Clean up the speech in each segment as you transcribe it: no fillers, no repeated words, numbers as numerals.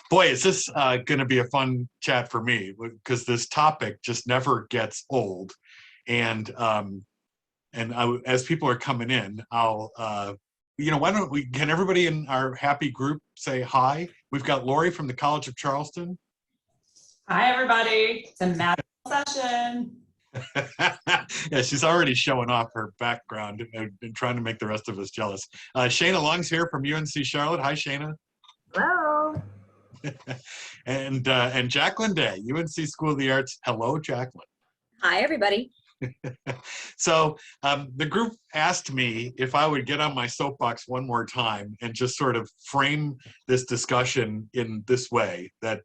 Boy, is this going to be a fun chat for me, because this topic just never gets old. And as people are coming in, I'll, why don't can everybody in our happy group say hi? We've got Laurie from the College of Charleston. Hi, everybody. It's a magical session. Yeah, she's already showing off her background and trying to make the rest of us jealous. Shayna Lung's here from UNC Charlotte. Hi, Shayna. Hello. and Jaclyn Day, UNC School of the Arts. Hello, Jaclyn. Hi, everybody. So the group asked me if I would get on my soapbox one more time and just sort of frame this discussion in this way, that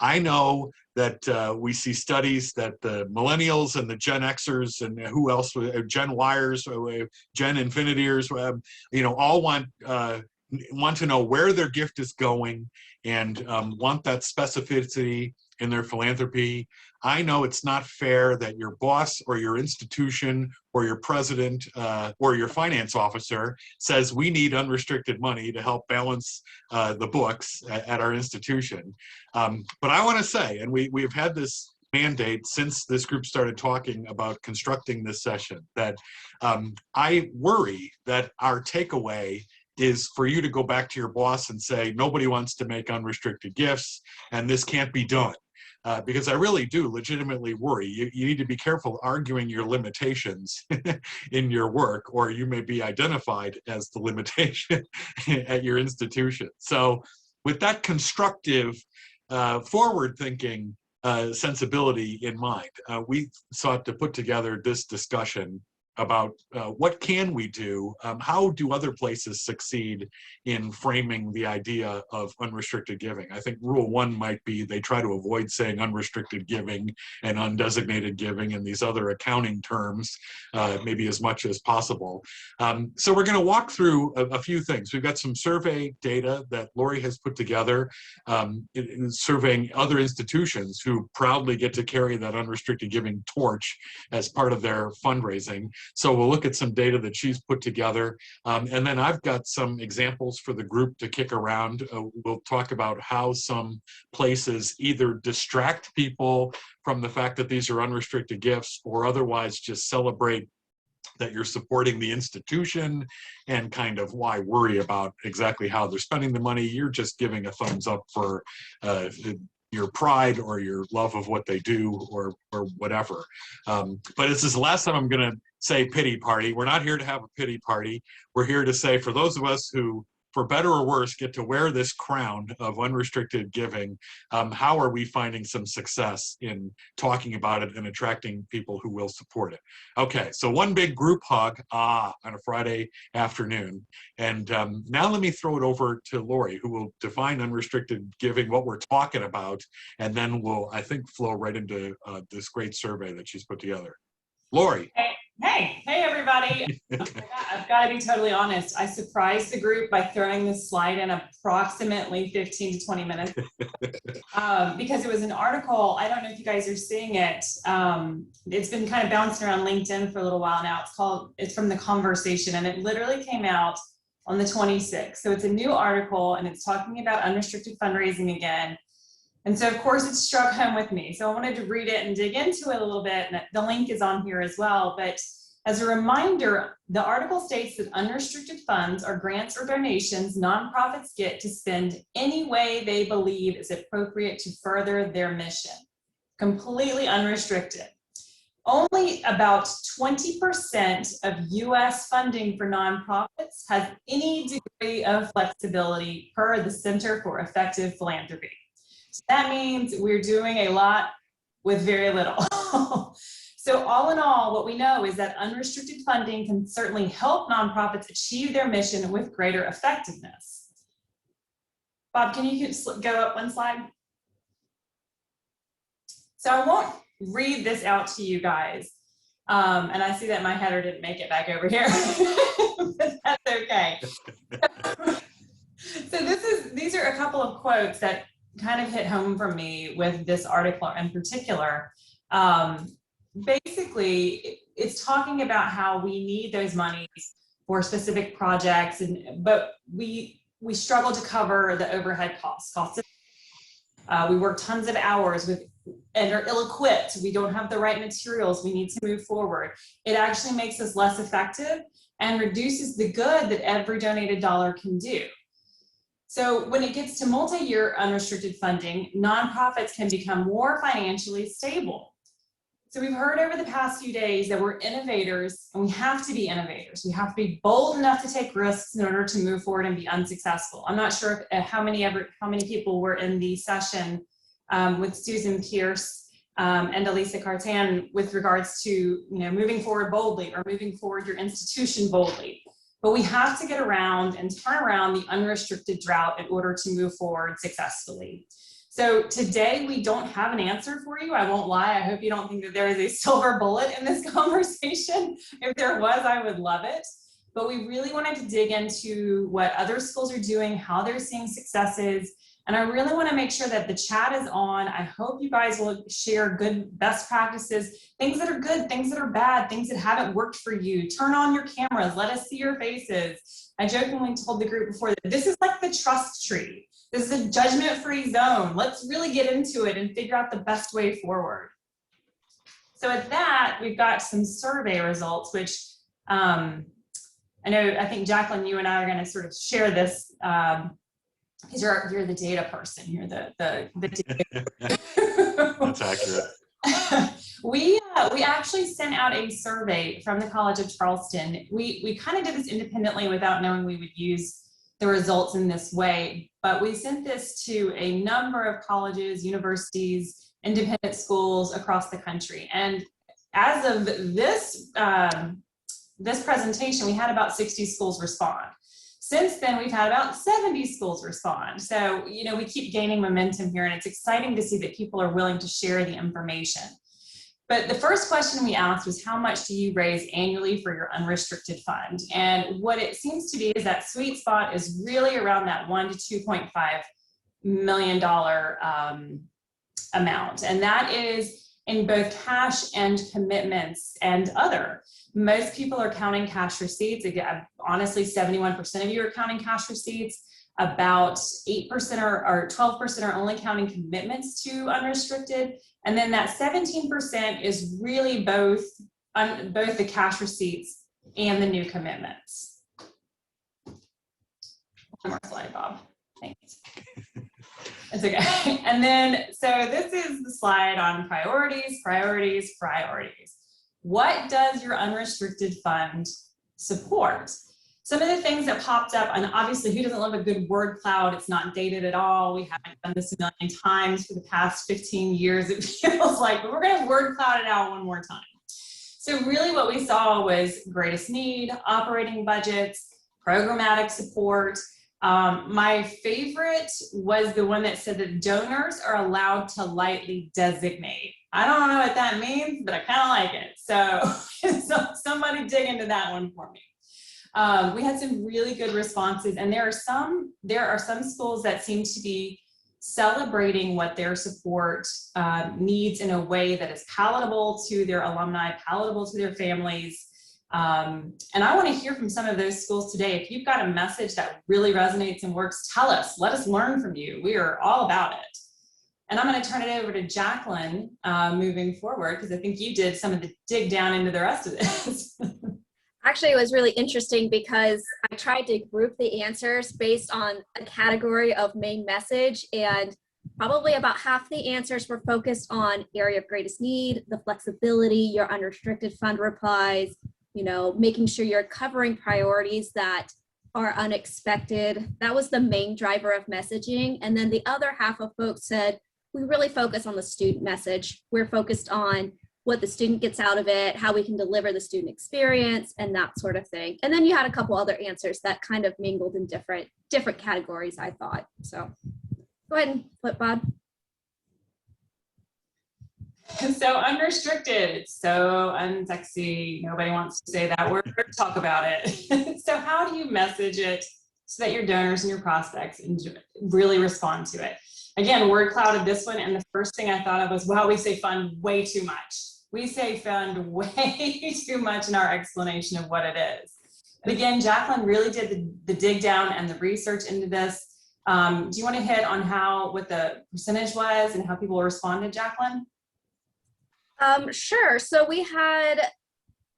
I know that we see studies that the millennials and the Gen Xers and who else, Gen Yers, Gen Infinitiers, all want to know where their gift is going and want that specificity in their philanthropy. I know it's not fair that your boss or your institution or your president or your finance officer says we need unrestricted money to help balance the books at our institution. But I want to say, and we've had this mandate since this group started talking about constructing this session, that I worry that our takeaway is for you to go back to your boss and say, nobody wants to make unrestricted gifts and this can't be done. Because I really do legitimately worry. You need to be careful arguing your limitations in your work, or you may be identified as the limitation at your institution. So with that constructive, forward-thinking sensibility in mind, we sought to put together this discussion about what can we do, how do other places succeed in framing the idea of unrestricted giving. I think rule one might be they try to avoid saying unrestricted giving and undesignated giving and these other accounting terms maybe as much as possible. So we're going to walk through a few things. We've got some survey data that Laurie has put together surveying other institutions who proudly get to carry that unrestricted giving torch as part of their fundraising. So we'll look at some data that she's put together. And then I've got some examples for the group to kick around. We'll talk about how some places either distract people from the fact that these are unrestricted gifts or otherwise just celebrate that you're supporting the institution and kind of why worry about exactly how they're spending the money. You're just giving a thumbs up for your pride or your love of what they do or whatever. But this is the last time I'm going to say pity party. We're not here to have a pity party. We're here to say, for those of us who, for better or worse, get to wear this crown of unrestricted giving, how are we finding some success in talking about it and attracting people who will support it? Okay, so one big group hug on a Friday afternoon. And now let me throw it over to Laurie, who will define unrestricted giving, what we're talking about, and then we'll, I think, flow right into this great survey that she's put together. Laurie. Hey, everybody. I've got to be totally honest. I surprised the group by throwing this slide in approximately 15 to 20 minutes because it was an article. I don't know if you guys are seeing it. It's been kind of bouncing around LinkedIn for a little while now. It's from The Conversation, and it literally came out on the 26th. So it's a new article, and it's talking about unrestricted fundraising again. And so, of course, it struck home with me. So I wanted to read it and dig into it a little bit. And the link is on here as well. But as a reminder, the article states that unrestricted funds are grants or donations nonprofits get to spend any way they believe is appropriate to further their mission, completely unrestricted. Only about 20% of US funding for nonprofits has any degree of flexibility per the Center for Effective Philanthropy. So that means we're doing a lot with very little. So all in all, what we know is that unrestricted funding can certainly help nonprofits achieve their mission with greater effectiveness. Bob, can you go up one slide? So I won't read this out to you guys. And I see that my header didn't make it back over here, but that's okay. So these are a couple of quotes that kind of hit home for me with this article in particular. Basically, it's talking about how we need those monies for specific projects, but we struggle to cover the overhead costs of We work tons of hours and are ill-equipped. We don't have the right materials. We need to move forward. It actually makes us less effective and reduces the good that every donated dollar can do. So when it gets to multi-year unrestricted funding, nonprofits can become more financially stable. So we've heard over the past few days that we're innovators, and we have to be innovators. We have to be bold enough to take risks in order to move forward and be unsuccessful. I'm not sure how many people were in the session with Susan Pierce and Elisa Cartan with regards to moving forward boldly or moving forward your institution boldly. But we have to get around and turn around the unrestricted drought in order to move forward successfully. So today we don't have an answer for you. I won't lie. I hope you don't think that there is a silver bullet in this conversation. If there was, I would love it. But we really wanted to dig into what other schools are doing, how they're seeing successes. And I really want to make sure that the chat is on. I hope you guys will share good best practices, things that are good, things that are bad, things that haven't worked for you. Turn on your cameras. Let us see your faces. I jokingly told the group before that this is like the trust tree. This is a judgment-free zone. Let's really get into it and figure out the best way forward. So at that, we've got some survey results, which I think Jaclyn, you and I are going to sort of share this because you're the data person. You're the data. That's accurate. We actually sent out a survey from the College of Charleston. We kind of did this independently without knowing we would use the results in this way, but we sent this to a number of colleges, universities, independent schools across the country. And as of this presentation, we had about 60 schools respond. Since then, we've had about 70 schools respond. So, we keep gaining momentum here, and it's exciting to see that people are willing to share the information. But the first question we asked was, how much do you raise annually for your unrestricted fund? And what it seems to be is that sweet spot is really around that $1 to $2.5 million amount. And that is in both cash and commitments and other. Most people are counting cash receipts. Again, honestly, 71% of you are counting cash receipts. About 8% or 12% are only counting commitments to unrestricted. And then that 17% is really both the cash receipts and the new commitments. One more slide, Bob. Thanks. It's okay. And then, so this is the slide on priorities, priorities, priorities. What does your unrestricted fund support? Some of the things that popped up, and obviously who doesn't love a good word cloud? It's not dated at all. We haven't done this a million times for the past 15 years. It feels like, but we're gonna word cloud it out one more time. So really what we saw was greatest need, operating budgets, programmatic support. My favorite was the one that said that donors are allowed to lightly designate. I don't know what that means, but I kind of like it. So somebody dig into that one for me. We had some really good responses, and there are some schools that seem to be celebrating what their support needs in a way that is palatable to their alumni, palatable to their families. And I want to hear from some of those schools today. If you've got a message that really resonates and works, tell us. Let us learn from you. We are all about it. And I'm going to turn it over to Jaclyn moving forward, because I think you did some of the dig down into the rest of this. Actually, it was really interesting because I tried to group the answers based on a category of main message, and probably about half the answers were focused on area of greatest need, the flexibility, your unrestricted fund replies, making sure you're covering priorities that are unexpected. That was the main driver of messaging. And then the other half of folks said, we really focus on the student message. We're focused on what the student gets out of it, how we can deliver the student experience, and that sort of thing. And then you had a couple other answers that kind of mingled in different categories, I thought. So go ahead and flip, Bob. So unrestricted, it's so unsexy. Nobody wants to say that word or talk about it. So how do you message it so that your donors and your prospects really respond to it? Again, word clouded this one, and the first thing I thought of was, wow, we say fund way too much. We say fund way too much in our explanation of what it is. But again, Jaclyn really did the dig down and the research into this. Do you want to hit on what the percentage was and how people responded, Jaclyn? Sure. So we had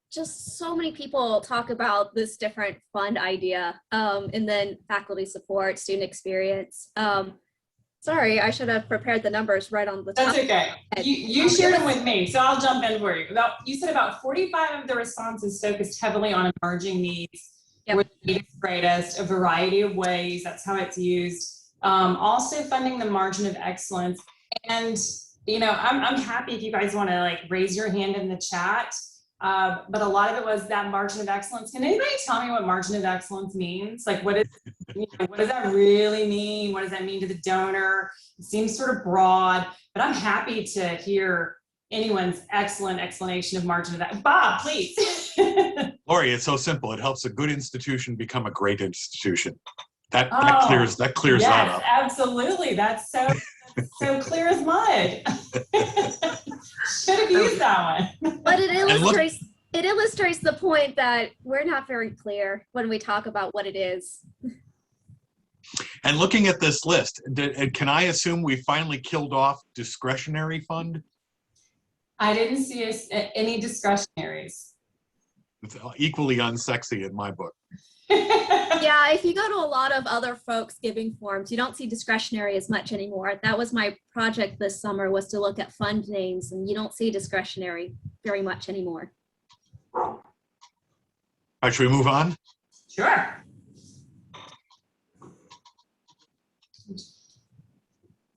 just so many people talk about this different fund idea, and then faculty support, student experience. Sorry, I should have prepared the numbers right on the top. That's okay. You shared them with me, so I'll jump in for you. You said about 45 of the responses focused heavily on emerging needs. Yep. Where the need is greatest, a variety of ways. That's how it's used. Also funding the margin of excellence. And, you know, I'm happy if you guys want to like raise your hand in the chat. But a lot of it was that margin of excellence. Can anybody tell me what margin of excellence means? Like, what does that really mean? What does that mean to the donor? It seems sort of broad, but I'm happy to hear anyone's excellent explanation of margin of that. Bob, please. Laurie, it's so simple. It helps a good institution become a great institution. That clears yes, that up. Absolutely. That's so clear as mud. Should have used that one. But it illustrates the point that we're not very clear when we talk about what it is. And looking at this list, can I assume we finally killed off discretionary fund? I didn't see any discretionaries. It's equally unsexy in my book. Yeah, if you go to a lot of other folks giving forms, you don't see discretionary as much anymore. That was my project this summer, was to look at fund names, and you don't see discretionary very much anymore. All right, should we move on? Sure.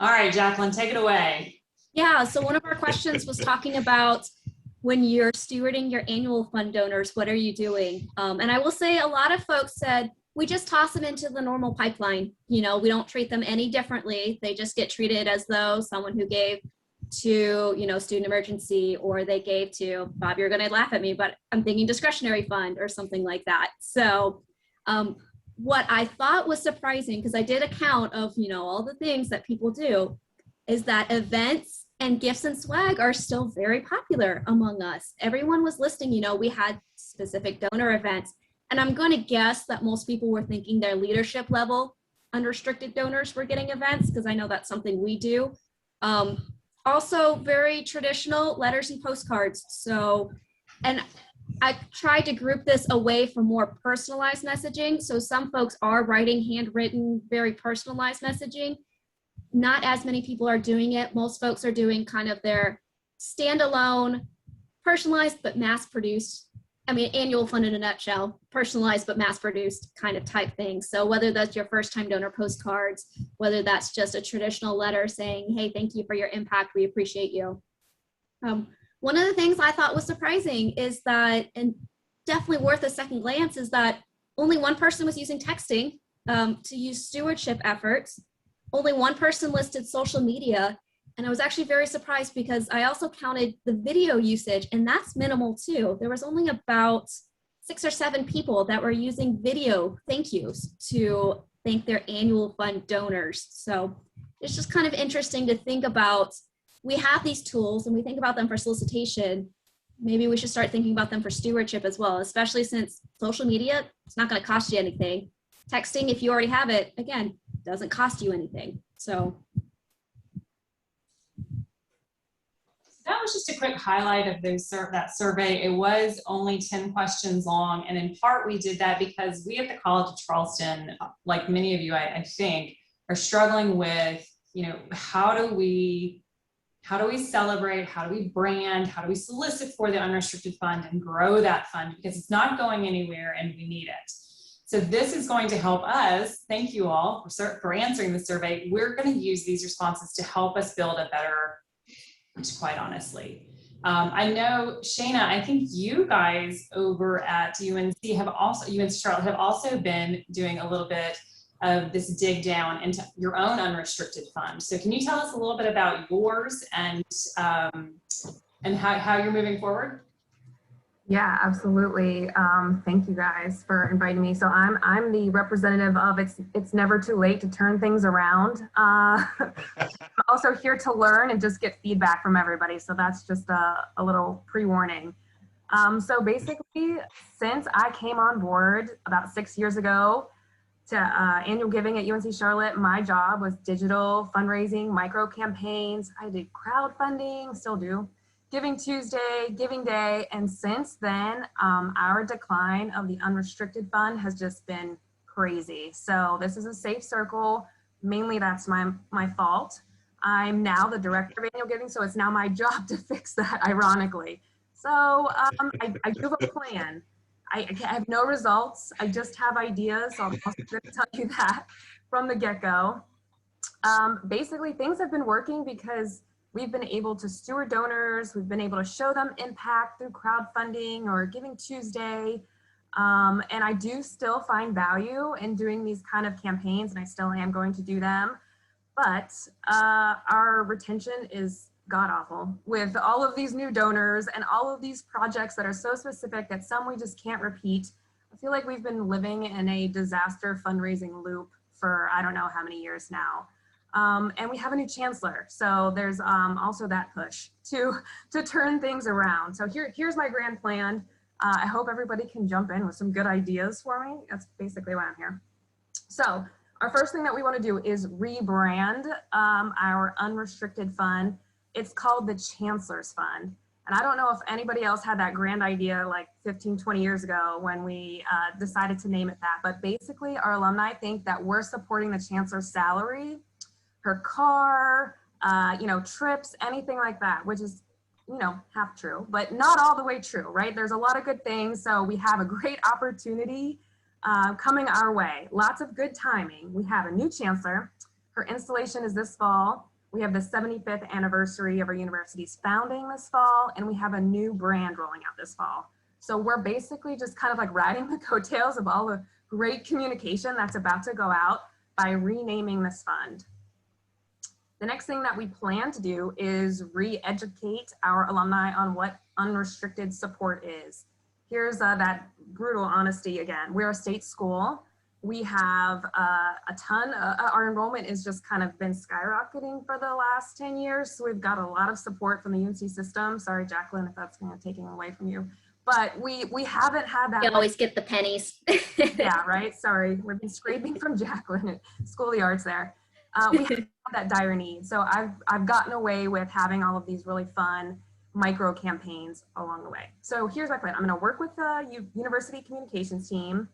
All right, Jaclyn, take it away. Yeah, so one of our questions was talking about when you're stewarding your annual fund donors, what are you doing? And I will say a lot of folks said, we just toss them into the normal pipeline. You know, we don't treat them any differently. They just get treated as though someone who gave to, you know, student emergency, or they gave to, Bob, you're gonna laugh at me, but I'm thinking discretionary fund or something like that. So what I thought was surprising, because I did a count of, you know, all the things that people do, is that events and gifts and swag are still very popular among us. Everyone was listing, you know, we had specific donor events. And I'm going to guess that most people were thinking their leadership level unrestricted donors were getting events, because I know that's something we do. Also very traditional letters and postcards. So, and I tried to group this away from more personalized messaging. So some folks are writing handwritten, very personalized messaging. Not as many people are doing it. Most folks are doing kind of their standalone, personalized but mass-produced. I mean, annual fund in a nutshell, personalized but mass-produced kind of type thing. So whether that's your first-time donor postcards, whether that's just a traditional letter saying, hey, thank you for your impact, we appreciate you. One of the things I thought was surprising is that, and definitely worth a second glance, is that only one person was using texting to use stewardship efforts. Only one person listed social media. And I was actually very surprised because I also counted the video usage, and that's minimal too. There was only about 6 or 7 people that were using video thank yous to thank their annual fund donors. So it's just kind of interesting to think about, we have these tools and we think about them for solicitation. Maybe we should start thinking about them for stewardship as well, especially since social media, it's not going to cost you anything. Texting, if you already have it, again, doesn't cost you anything. So that was just a quick highlight of that survey. It was only 10 questions long. And in part, we did that because we at the College of Charleston, like many of you, I think, are struggling with, you know, how do we celebrate, how do we brand, how do we solicit for the unrestricted fund and grow that fund, because it's not going anywhere and we need it. So this is going to help us. Thank you all for answering the survey. We're going to use these responses to help us build a better, quite honestly. I know, Shayna, I think you guys over at UNC Charlotte have also been doing a little bit of this dig down into your own unrestricted fund. So can you tell us a little bit about yours and how you're moving forward? Yeah, absolutely. Thank you guys for inviting me. So I'm the representative of It's Never Too Late to Turn Things Around. I'm also here to learn and just get feedback from everybody. So that's just a little pre-warning. So basically, since I came on board about 6 years ago, to annual giving at UNC Charlotte, my job was digital fundraising, micro campaigns. I did crowdfunding, still do, Giving Tuesday, Giving Day, and since then, our decline of the unrestricted fund has just been crazy. So this is a safe circle. Mainly that's my fault. I'm now the director of annual giving, so it's now my job to fix that, ironically. So I do have a plan. I have no results. I just have ideas. So I'm also going to tell you that from the get-go. Basically, things have been working because we've been able to steward donors. We've been able to show them impact through crowdfunding or Giving Tuesday. And I do still find value in doing these kind of campaigns, and I still am going to do them. But our retention is god-awful with all of these new donors and all of these projects that are so specific that some we just can't repeat. I feel like we've been living in a disaster fundraising loop for I don't know how many years now. And we have a new chancellor. So there's also that push to turn things around. So here's my grand plan. I hope everybody can jump in with some good ideas for me. That's basically why I'm here. So our first thing that we want to do is rebrand our unrestricted fund. It's called the Chancellor's Fund. And I don't know if anybody else had that grand idea like 15, 20 years ago when we decided to name it that. But basically, our alumni think that we're supporting the Chancellor's salary, her car, trips, anything like that, which is, half true, but not all the way true, right? There's a lot of good things. So we have a great opportunity coming our way. Lots of good timing. We have a new chancellor. Her installation is this fall. We have the 75th anniversary of our university's founding this fall, and we have a new brand rolling out this fall. So we're basically just kind of like riding the coattails of all the great communication that's about to go out by renaming this fund. The next thing that we plan to do is re-educate our alumni on what unrestricted support is. Here's that brutal honesty again. We're a state school. We have a ton, our enrollment has just kind of been skyrocketing for the last 10 years. So we've got a lot of support from the UNC system. Sorry, Jaclyn, if that's kind of taking away from you. But we haven't had that. You always get the pennies. Yeah, right? Sorry, we've been scraping from Jaclyn at School of the Arts there. We have that dire need. So I've gotten away with having all of these really fun micro campaigns along the way. So here's my plan. I'm going to work with the university communications team.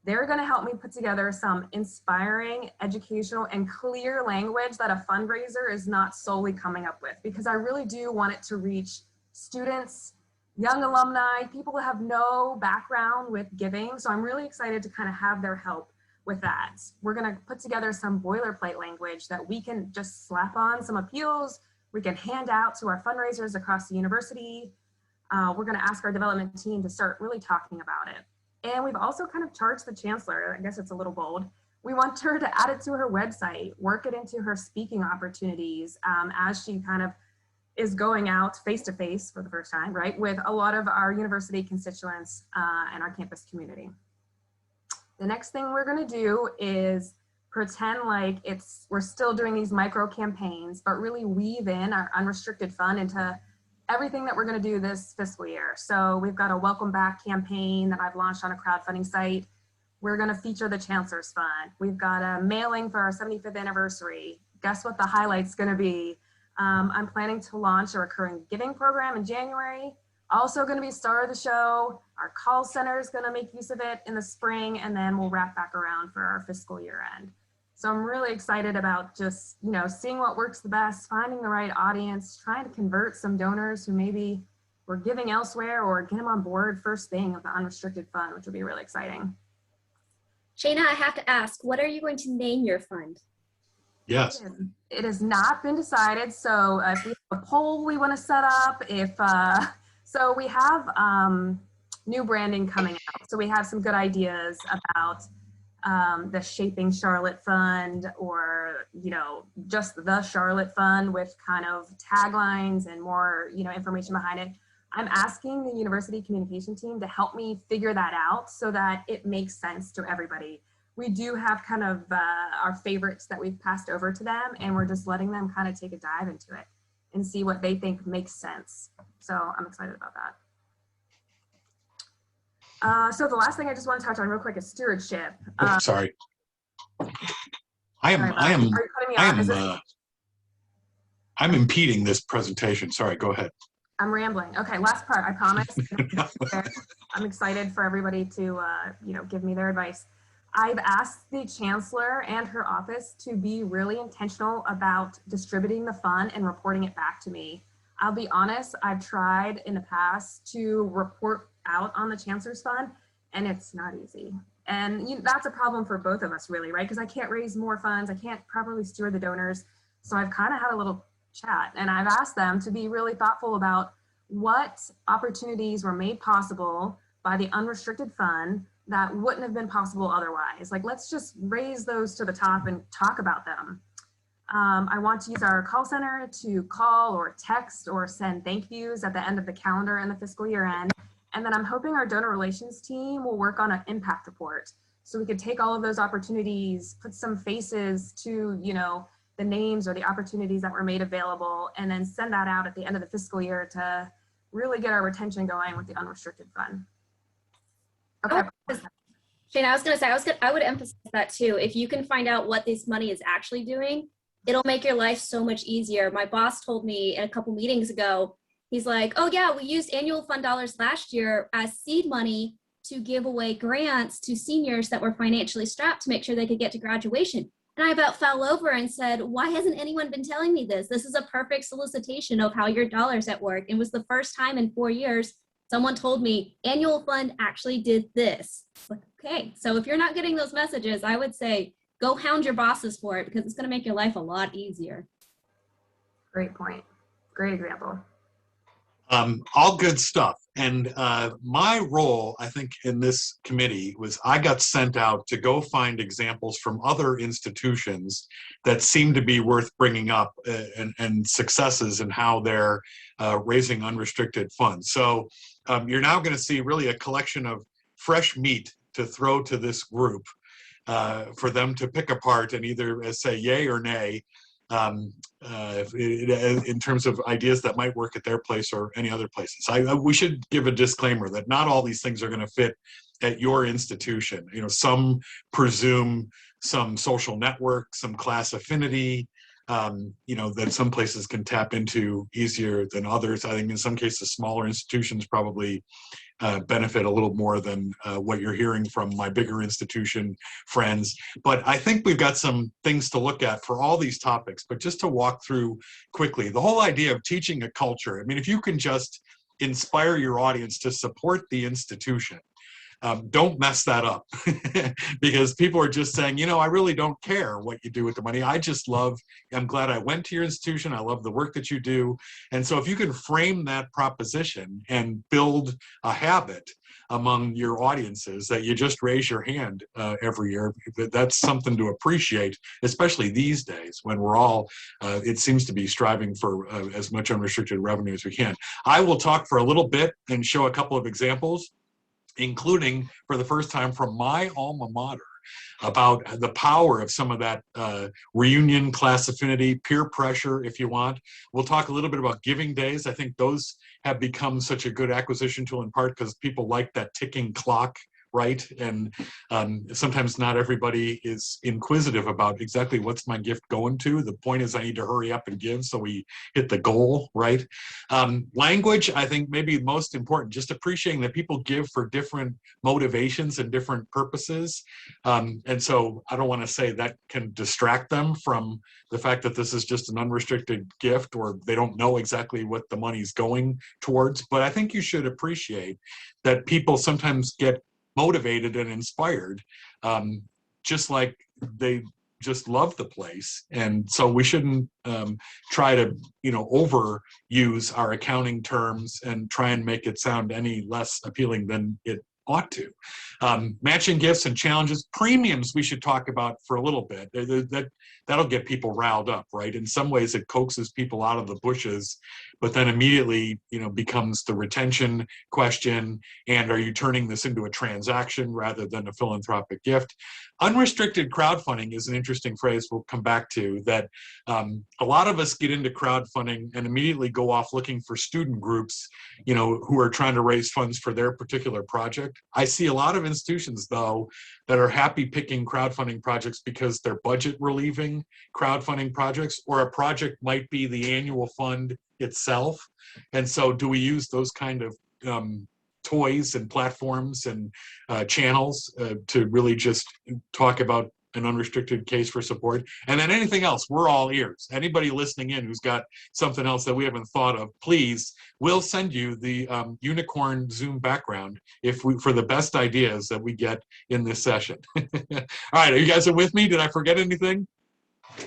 They're going to help me put together some inspiring, educational, and clear language that a fundraiser is not solely coming up with, because I really do want it to reach students, young alumni, people who have no background with giving. So I'm really excited to kind of have their help with that. We're going to put together some boilerplate language that we can just slap on some appeals. We can hand out to our fundraisers across the university. We're going to ask our development team to start really talking about it. And we've also kind of charged the chancellor, I guess it's a little bold. We want her to add it to her website, work it into her speaking opportunities as she kind of is going out face-to-face for the first time, right, with a lot of our university constituents and our campus community. The next thing we're gonna do is pretend like we're still doing these micro campaigns, but really weave in our unrestricted fund into everything that we're going to do this fiscal year. So we've got a welcome back campaign that I've launched on a crowdfunding site. We're going to feature the Chancellor's Fund. We've got a mailing for our 75th anniversary. Guess what the highlight's going to be? I'm planning to launch a recurring giving program in January. Also going to be star of the show. Our call center is going to make use of it in the spring, and then we'll wrap back around for our fiscal year end. So I'm really excited about just, seeing what works the best, finding the right audience, trying to convert some donors who maybe were giving elsewhere, or get them on board first thing of the unrestricted fund, which will be really exciting. Shayna, I have to ask, what are you going to name your fund? Yes. It has not been decided. So if we have a poll we want to set up, so we have new branding coming out. So we have some good ideas about the Shaping Charlotte Fund, or just the Charlotte Fund with kind of taglines and more information behind it. I'm asking the university communication team to help me figure that out so that it makes sense to everybody. We do have kind of our favorites that we've passed over to them, and we're just letting them kind of take a dive into it and see what they think makes sense. So I'm excited about that. So the last thing I just want to touch on real quick is stewardship. Sorry. I am, Sorry, I am, Bob. Are you cutting me I off? Is am, this, I'm impeding this presentation. Sorry, go ahead. I'm rambling. Okay, last part, I promise. I'm excited for everybody to, give me their advice. I've asked the chancellor and her office to be really intentional about distributing the fund and reporting it back to me. I'll be honest, I've tried in the past to report out on the chancellor's fund, and it's not easy. And that's a problem for both of us, really, right? Because I can't raise more funds, I can't properly steward the donors. So I've kind of had a little chat, and I've asked them to be really thoughtful about what opportunities were made possible by the unrestricted fund that wouldn't have been possible otherwise. Like, let's just raise those to the top and talk about them. I want to use our call center to call or text or send thank yous at the end of the calendar and the fiscal year end. And then I'm hoping our donor relations team will work on an impact report. So we could take all of those opportunities, put some faces to, the names or the opportunities that were made available, and then send that out at the end of the fiscal year to really get our retention going with the unrestricted fund. Okay. Shayna, I was going to say, I would emphasize that too. If you can find out what this money is actually doing, it'll make your life so much easier. My boss told me a couple meetings ago, he's like, oh yeah, we used annual fund dollars last year as seed money to give away grants to seniors that were financially strapped to make sure they could get to graduation. And I about fell over and said, why hasn't anyone been telling me this? This is a perfect solicitation of how your dollar's at work. It was the first time in 4 years someone told me annual fund actually did this. Like, okay, so if you're not getting those messages, I would say go hound your bosses for it, because it's going to make your life a lot easier. Great point. Great example. All good stuff. And my role, I think, in this committee was I got sent out to go find examples from other institutions that seem to be worth bringing up and successes in how they're raising unrestricted funds. So you're now going to see really a collection of fresh meat to throw to this group for them to pick apart and either say yay or nay in terms of ideas that might work at their place or any other places. We should give a disclaimer that not all these things are going to fit at your institution. Some presume some social network, some class affinity, that some places can tap into easier than others. I think in some cases, smaller institutions probably benefit a little more than what you're hearing from my bigger institution friends. But I think we've got some things to look at for all these topics. But just to walk through quickly, the whole idea of teaching a culture, I mean, if you can just inspire your audience to support the institution, don't mess that up because people are just saying, I really don't care what you do with the money. I'm glad I went to your institution. I love the work that you do. And so if you can frame that proposition and build a habit among your audiences that you just raise your hand every year, that's something to appreciate, especially these days when we're all, it seems to be striving for as much unrestricted revenue as we can. I will talk for a little bit and show a couple of examples, including for the first time from my alma mater, about the power of some of that reunion, class affinity, peer pressure, if you want. We'll talk a little bit about giving days. I think those have become such a good acquisition tool in part because people like that ticking clock, right? And sometimes not everybody is inquisitive about exactly what's my gift going to. The point is I need to hurry up and give so we hit the goal, right? Language, I think maybe most important, just appreciating that people give for different motivations and different purposes. And so I don't want to say that can distract them from the fact that this is just an unrestricted gift or they don't know exactly what the money's going towards. But I think you should appreciate that people sometimes get motivated and inspired, just like they just love the place. And so we shouldn't try to, overuse our accounting terms and try and make it sound any less appealing than it ought to. Matching gifts and challenges, premiums we should talk about for a little bit. That'll get people riled up, right? In some ways it coaxes people out of the bushes, but then immediately, becomes the retention question. And are you turning this into a transaction rather than a philanthropic gift? Unrestricted crowdfunding is an interesting phrase we'll come back to, that a lot of us get into crowdfunding and immediately go off looking for student groups, who are trying to raise funds for their particular project. I see a lot of institutions, though, that are happy picking crowdfunding projects because they're budget relieving crowdfunding projects, or a project might be the annual fund itself. And so do we use those kind of toys and platforms and channels to really just talk about an unrestricted case for support? And then anything else, we're all ears. Anybody listening in who's got something else that we haven't thought of, please, we'll send you the unicorn Zoom background for the best ideas that we get in this session. All right, are you guys with me? Did I forget anything?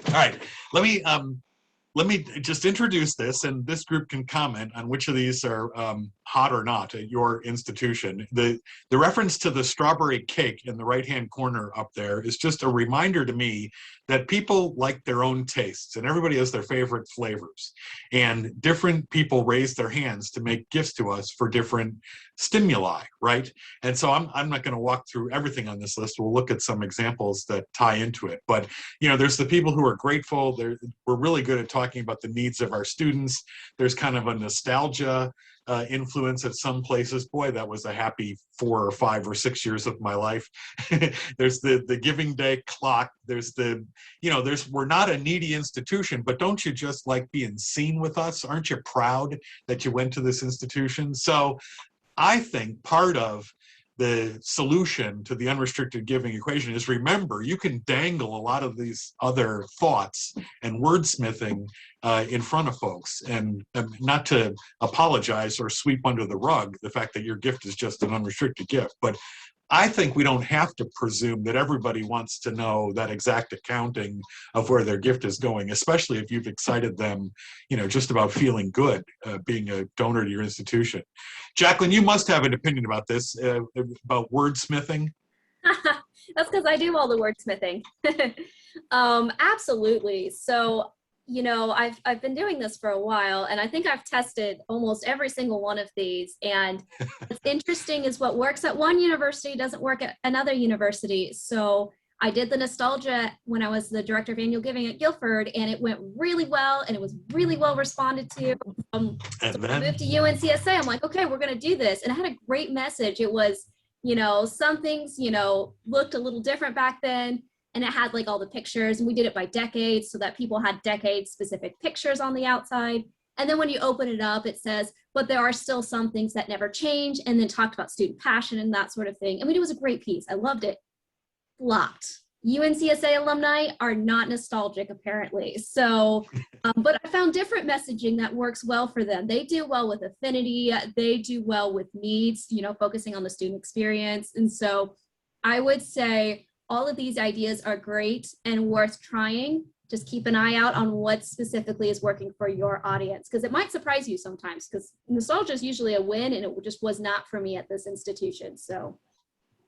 All right, let me just introduce this, and this group can comment on which of these are hot or not at your institution. The reference to the strawberry cake in the right-hand corner up there is just a reminder to me that people like their own tastes, and everybody has their favorite flavors. And different people raise their hands to make gifts to us for different stimuli, right? And so I'm not going to walk through everything on this list. We'll look at some examples that tie into it. But, you know, there's the people who are grateful. We're really good at talking about the needs of our students. There's kind of a nostalgia influence at some places. Boy, that was a happy 4 or 5 or 6 years of my life. There's the Giving Day clock. There's we're not a needy institution, but don't you just like being seen with us? Aren't you proud that you went to this institution? So I think part of the solution to the unrestricted giving equation is, remember, you can dangle a lot of these other thoughts and wordsmithing in front of folks, and not to apologize or sweep under the rug the fact that your gift is just an unrestricted gift, but I think we don't have to presume that everybody wants to know that exact accounting of where their gift is going, especially if you've excited them, you know, just about feeling good being a donor to your institution. Jaclyn, you must have an opinion about this, about wordsmithing. That's because I do all the wordsmithing. Absolutely. So, you know, I've been doing this for a while, and I think I've tested almost every single one of these. And what's interesting is what works at one university doesn't work at another university. So I did the nostalgia when I was the director of annual giving at Guilford, and it went really well, and it was really well responded to. So I moved to UNCSA. I'm like, okay, we're going to do this. And it had a great message. It was, you know, some things, you know, looked a little different back then. And it had like all the pictures, and we did it by decades so that people had decade specific pictures on the outside. And then when you open it up, it says, but there are still some things that never change, and then talked about student passion and that sort of thing. I mean, it was a great piece. I loved it. Flopped. UNCSA alumni are not nostalgic, apparently. So, but I found different messaging that works well for them. They do well with affinity. They do well with needs, you know, focusing on the student experience. And so I would say all of these ideas are great and worth trying. Just keep an eye out on what specifically is working for your audience, because it might surprise you sometimes, because nostalgia is usually a win, and it just was not for me at this institution. So.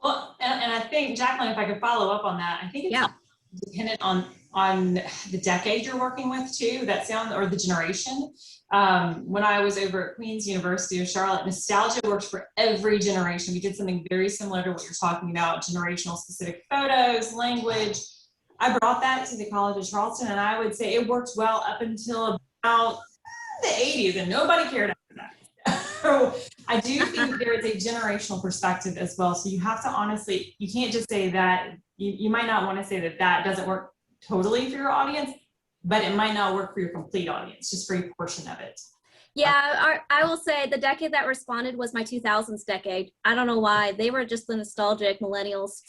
Well, and I think, Jaclyn, if I could follow up on that, I think it's dependent on the decade you're working with too, or the generation. When I was over at Queen's University of Charlotte, nostalgia works for every generation. We did something very similar to what you're talking about, generational specific photos, language. I brought that to the College of Charleston, and I would say it worked well up until about the 80s, and nobody cared after that. So I do think there is a generational perspective as well. So you have to honestly, you can't just say that, you might not want to say that that doesn't work totally for your audience, but it might not work for your complete audience, just for a portion of it. Yeah, I will say the decade that responded was my 2000s decade. I don't know why. They were just the nostalgic millennials.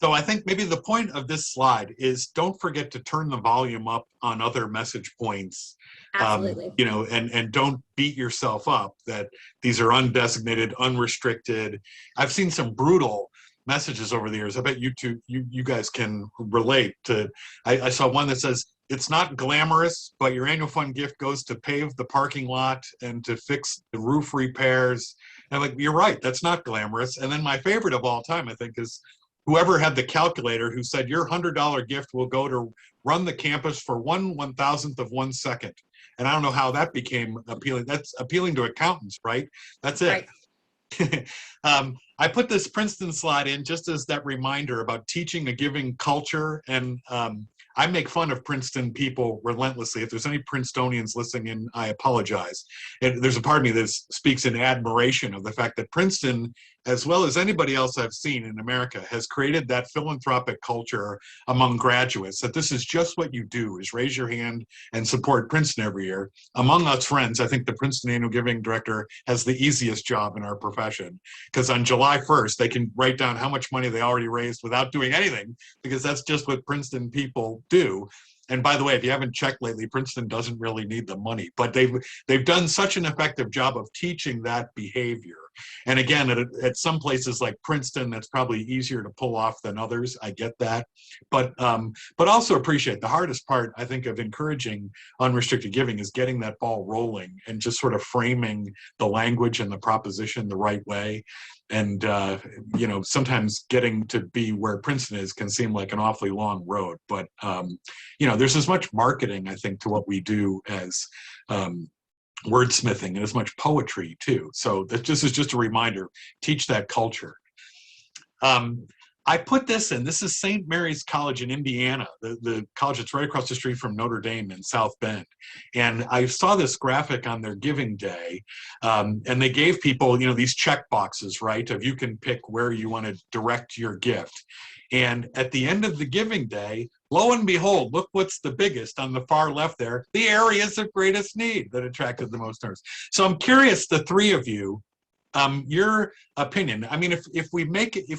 So I think maybe the point of this slide is, don't forget to turn the volume up on other message points. Absolutely. You know, and don't beat yourself up that these are undesignated, unrestricted. I've seen some brutal messages over the years. I bet you guys can relate to. I saw one that says, it's not glamorous, but your annual fund gift goes to pave the parking lot and to fix the roof repairs. And I'm like, you're right, that's not glamorous. And then my favorite of all time, I think, is whoever had the calculator who said your $100 gift will go to run the campus for 1/1000th of 1 second. And I don't know how that became appealing. That's appealing to accountants, right? That's it. Right. I put this Princeton slide in just as that reminder about teaching a giving culture. And I make fun of Princeton people relentlessly. If there's any Princetonians listening in, I apologize. And there's a part of me that speaks in admiration of the fact that Princeton, as well as anybody else I've seen in America, has created that philanthropic culture among graduates, that this is just what you do, is raise your hand and support Princeton every year. Among us friends, I think the Princeton Annual Giving Director has the easiest job in our profession, because on July 1st, they can write down how much money they already raised without doing anything, because that's just what Princeton people do. And by the way, if you haven't checked lately, Princeton doesn't really need the money, but they've done such an effective job of teaching that behavior. And again, at some places like Princeton, that's probably easier to pull off than others. I get that, but also appreciate the hardest part, I think, of encouraging unrestricted giving is getting that ball rolling and just sort of framing the language and the proposition the right way. And, you know, sometimes getting to be where Princeton is can seem like an awfully long road. But, you know, there's as much marketing, I think, to what we do as wordsmithing, and as much poetry, too. So this is just a reminder, teach that culture. I put this in. This is St. Mary's College in Indiana, the college that's right across the street from Notre Dame in South Bend. And I saw this graphic on their giving day, and they gave people, you know, these check boxes, right, of you can pick where you want to direct your gift. And at the end of the giving day, lo and behold, look what's the biggest on the far left there, the areas of greatest need that attracted the most donors. So I'm curious, the three of you, your opinion. I mean, if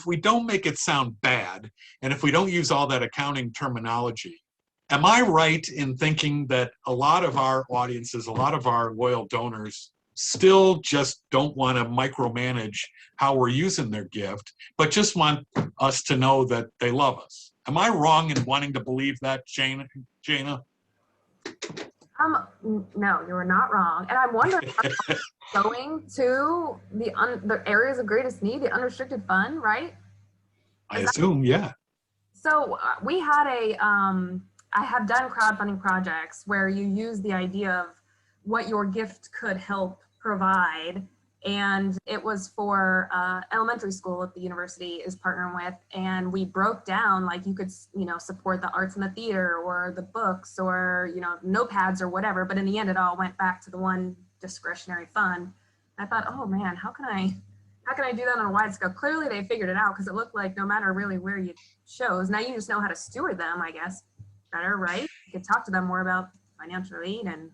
we don't make it sound bad, and if we don't use all that accounting terminology, am I right in thinking that a lot of our audiences, a lot of our loyal donors still just don't want to micromanage how we're using their gift, but just want us to know that they love us? Am I wrong in wanting to believe that, Shayna? No, you were not wrong. And I'm wondering, going to the areas of greatest need, the unrestricted fund, right? I assume, yeah. So we had I have done crowdfunding projects where you use the idea of what your gift could help provide. And it was for elementary school that the university is partnering with. And we broke down, like, you could, you know, support the arts and the theater, or the books, or, you know, notepads or whatever. But in the end, it all went back to the one discretionary fund. I thought, oh man, how can I do that on a wide scale? Clearly they figured it out, because it looked like no matter really where you chose, now you just know how to steward them, I guess, better, right? You could talk to them more about financial aid. And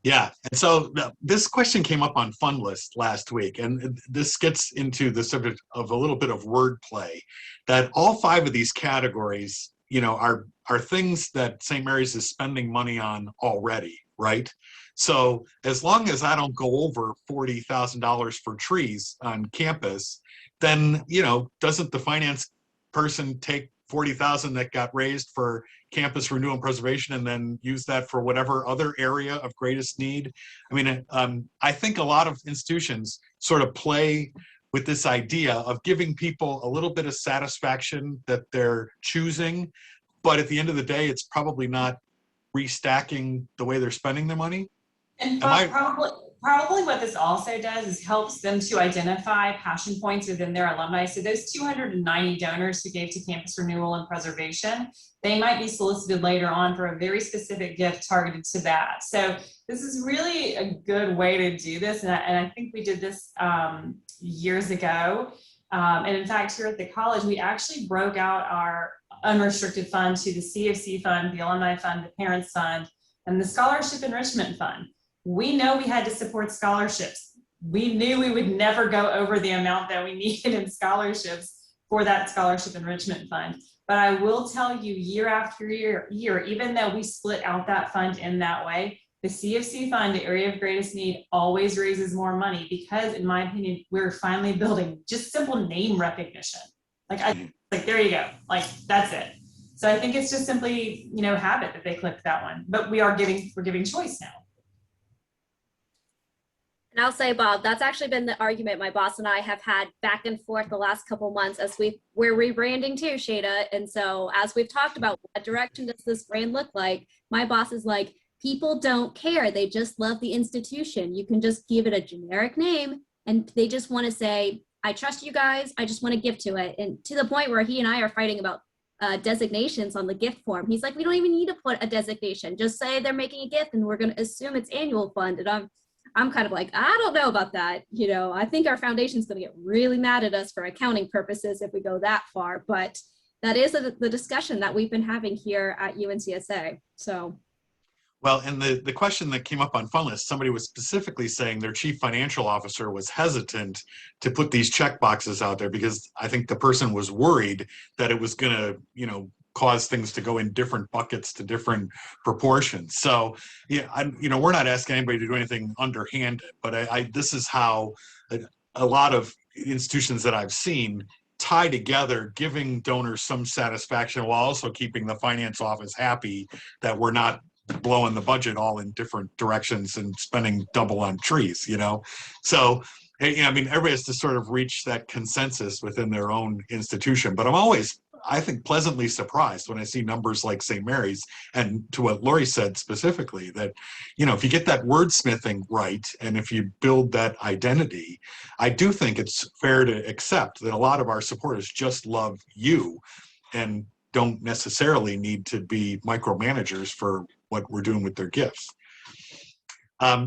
yeah, and so this question came up on Fund List last week, and this gets into the subject of a little bit of wordplay, that all five of these categories, you know, are things that St. Mary's is spending money on already, right? So as long as I don't go over $40,000 for trees on campus, then, you know, doesn't the finance person take $40,000 that got raised for campus renewal and preservation and then use that for whatever other area of greatest need? I mean, I think a lot of institutions sort of play with this idea of giving people a little bit of satisfaction that they're choosing, but at the end of the day, it's probably not restacking the way they're spending their money. And probably what this also does is helps them to identify passion points within their alumni. So those 290 donors who gave to campus renewal and preservation, they might be solicited later on for a very specific gift targeted to that. So this is really a good way to do this. And I think we did this years ago. And in fact, here at the college, we actually broke out our unrestricted fund to the CFC fund, the alumni fund, the parents fund, and the scholarship enrichment fund. We know we had to support scholarships. We knew we would never go over the amount that we needed in scholarships for that scholarship enrichment fund. But I will tell you, year after year, even though we split out that fund in that way, the CFC fund, the area of greatest need, always raises more money, because in my opinion, we're finally building just simple name recognition. Like there you go, like that's it. So I think it's just simply, you know, habit that they clicked that one, but we're giving choice now. And I'll say, Bob, that's actually been the argument my boss and I have had back and forth the last couple months as we're rebranding too, Shayna. And so as we've talked about what direction does this brand look like, my boss is like, people don't care. They just love the institution. You can just give it a generic name and they just want to say, I trust you guys. I just want to give to it. And to the point where he and I are fighting about designations on the gift form. He's like, we don't even need to put a designation. Just say they're making a gift and we're going to assume it's annual fund. And I'm kind of like, I don't know about that. You know, I think our foundation's going to get really mad at us for accounting purposes if we go that far. But that is the discussion that we've been having here at UNCSA. So. Well, and the question that came up on FundList, somebody was specifically saying their chief financial officer was hesitant to put these check boxes out there because I think the person was worried that it was going to, you know, cause things to go in different buckets to different proportions. So, yeah, we're not asking anybody to do anything underhanded, but this is how a lot of institutions that I've seen tie together, giving donors some satisfaction while also keeping the finance office happy that we're not blowing the budget all in different directions and spending double on trees, you know? So, I mean, everybody has to sort of reach that consensus within their own institution, but I'm always, I think, pleasantly surprised when I see numbers like St. Mary's, and to what Laurie said specifically, that, you know, if you get that wordsmithing right, and if you build that identity, I do think it's fair to accept that a lot of our supporters just love you and don't necessarily need to be micromanagers for what we're doing with their gifts.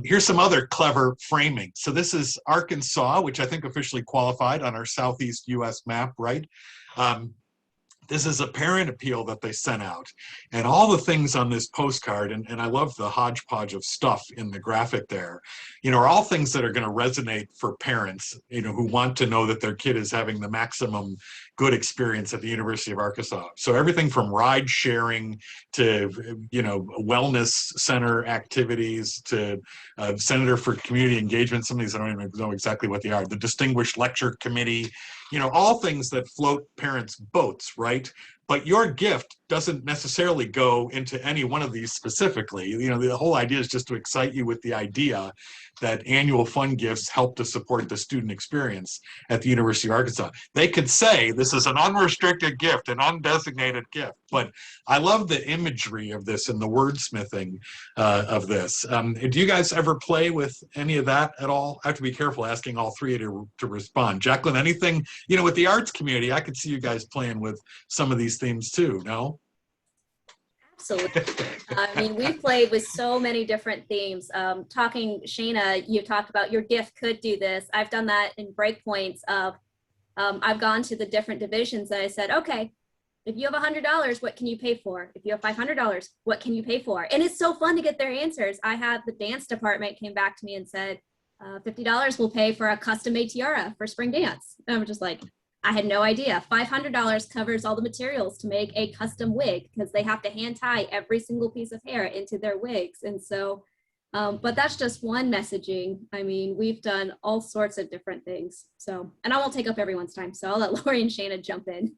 Here's some other clever framing. So this is Arkansas, which I think officially qualified on our Southeast US map, right? This is a parent appeal that they sent out. And all the things on this postcard, and I love the hodgepodge of stuff in the graphic there, you know, are all things that are going to resonate for parents, you know, who want to know that their kid is having the maximum good experience at the University of Arkansas. So everything from ride sharing to, you know, wellness center activities to Senator for Community Engagement. Some of these I don't even know exactly what they are. The Distinguished Lecture Committee, you know, all things that float parents' boats, right? But your gift doesn't necessarily go into any one of these specifically. You know, the whole idea is just to excite you with the idea that annual fund gifts help to support the student experience at the University of Arkansas. They could say this is an unrestricted gift, an undesignated gift, but I love the imagery of this and the wordsmithing of this. Do you guys ever play with any of that at all? I have to be careful asking all three of you to respond. Jaclyn, anything, you know, with the arts community, I could see you guys playing with some of these themes too, no? Absolutely. I mean, we've played with so many different themes. Talking, Shayna, you talked about your gift could do this. I've done that in breakpoints of, I've gone to the different divisions and I said, okay, if you have $100, what can you pay for? If you have $500, what can you pay for? And it's so fun to get their answers. I had the dance department came back to me and said, $50 will pay for a custom-made tiara for spring dance. And I'm just like, I had no idea. $500 covers all the materials to make a custom wig because they have to hand tie every single piece of hair into their wigs. And so, but that's just one messaging. I mean, we've done all sorts of different things. So, and I won't take up everyone's time. So I'll let Laurie and Shayna jump in.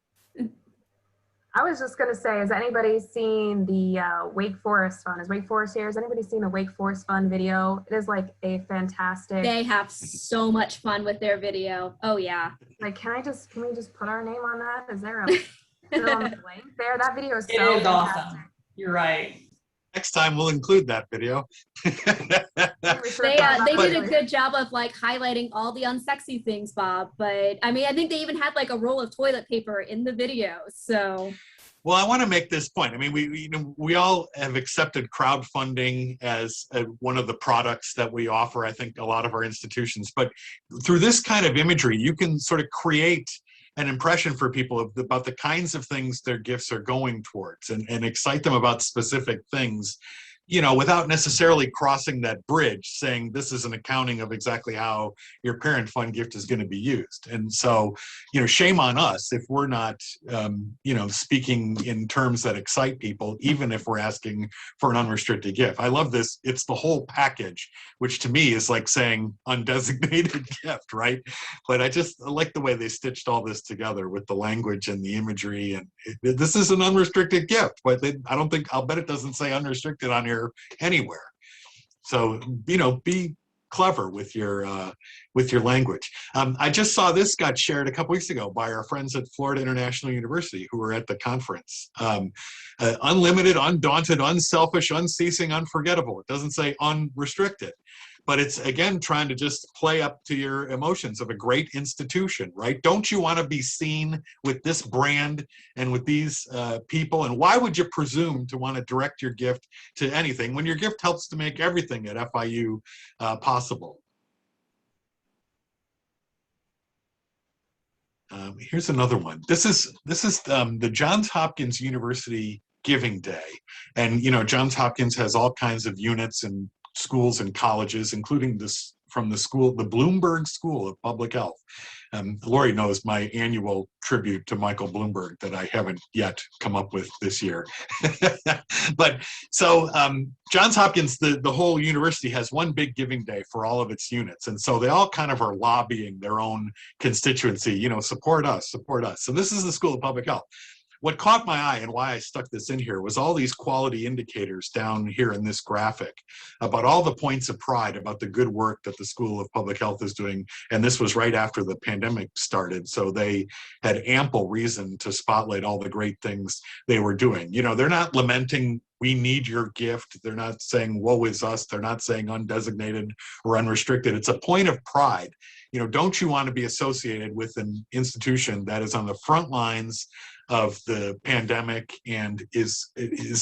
I was just going to say, has anybody seen the Wake Forest Fund? Is Wake Forest here? Has anybody seen the Wake Forest Fund video? It is like a fantastic. They have so much fun with their video. Oh yeah. Like, can we just put our name on that? Is there a link there? That video is so It is fantastic. awesome. You're right. Next time we'll include that video. They did a good job of like highlighting all the unsexy things, Bob. But I mean, I think they even had like a roll of toilet paper in the video. So. Well, I want to make this point. I mean, we all have accepted crowdfunding as one of the products that we offer, I think, a lot of our institutions. But through this kind of imagery, you can sort of create an impression for people about the kinds of things their gifts are going towards and excite them about specific things, you know, without necessarily crossing that bridge, saying this is an accounting of exactly how your parent fund gift is going to be used. And so, you know, shame on us if we're not, you know, speaking in terms that excite people, even if we're asking for an unrestricted gift. I love this. It's the whole package, which to me is like saying undesignated gift, right? But I just like the way they stitched all this together with the language and the imagery. And this is an unrestricted gift, but I'll bet it doesn't say unrestricted on here anywhere. So, you know, be clever with your language. I just saw this got shared a couple weeks ago by our friends at Florida International University who were at the conference. Unlimited, undaunted, unselfish, unceasing, unforgettable. It doesn't say unrestricted. but it's, again, trying to just play up to your emotions of a great institution, right? Don't you want to be seen with this brand and with these people? And why would you presume to want to direct your gift to anything when your gift helps to make everything at FIU possible? Here's another one. This is the Johns Hopkins University Giving Day. And, you know, Johns Hopkins has all kinds of units and schools and colleges, including this from the school, the Bloomberg School of Public Health. Laurie knows my annual tribute to Michael Bloomberg that I haven't yet come up with this year. But so Johns Hopkins, the whole university has one big giving day for all of its units. And so they all kind of are lobbying their own constituency, you know, support us, support us. So this is the School of Public Health. What caught my eye and why I stuck this in here was all these quality indicators down here in this graphic about all the points of pride about the good work that the School of Public Health is doing. And this was right after the pandemic started, so they had ample reason to spotlight all the great things they were doing. You know, they're not lamenting, we need your gift. They're not saying, woe is us. They're not saying undesignated or unrestricted. It's a point of pride. You know, don't you want to be associated with an institution that is on the front lines of the pandemic and is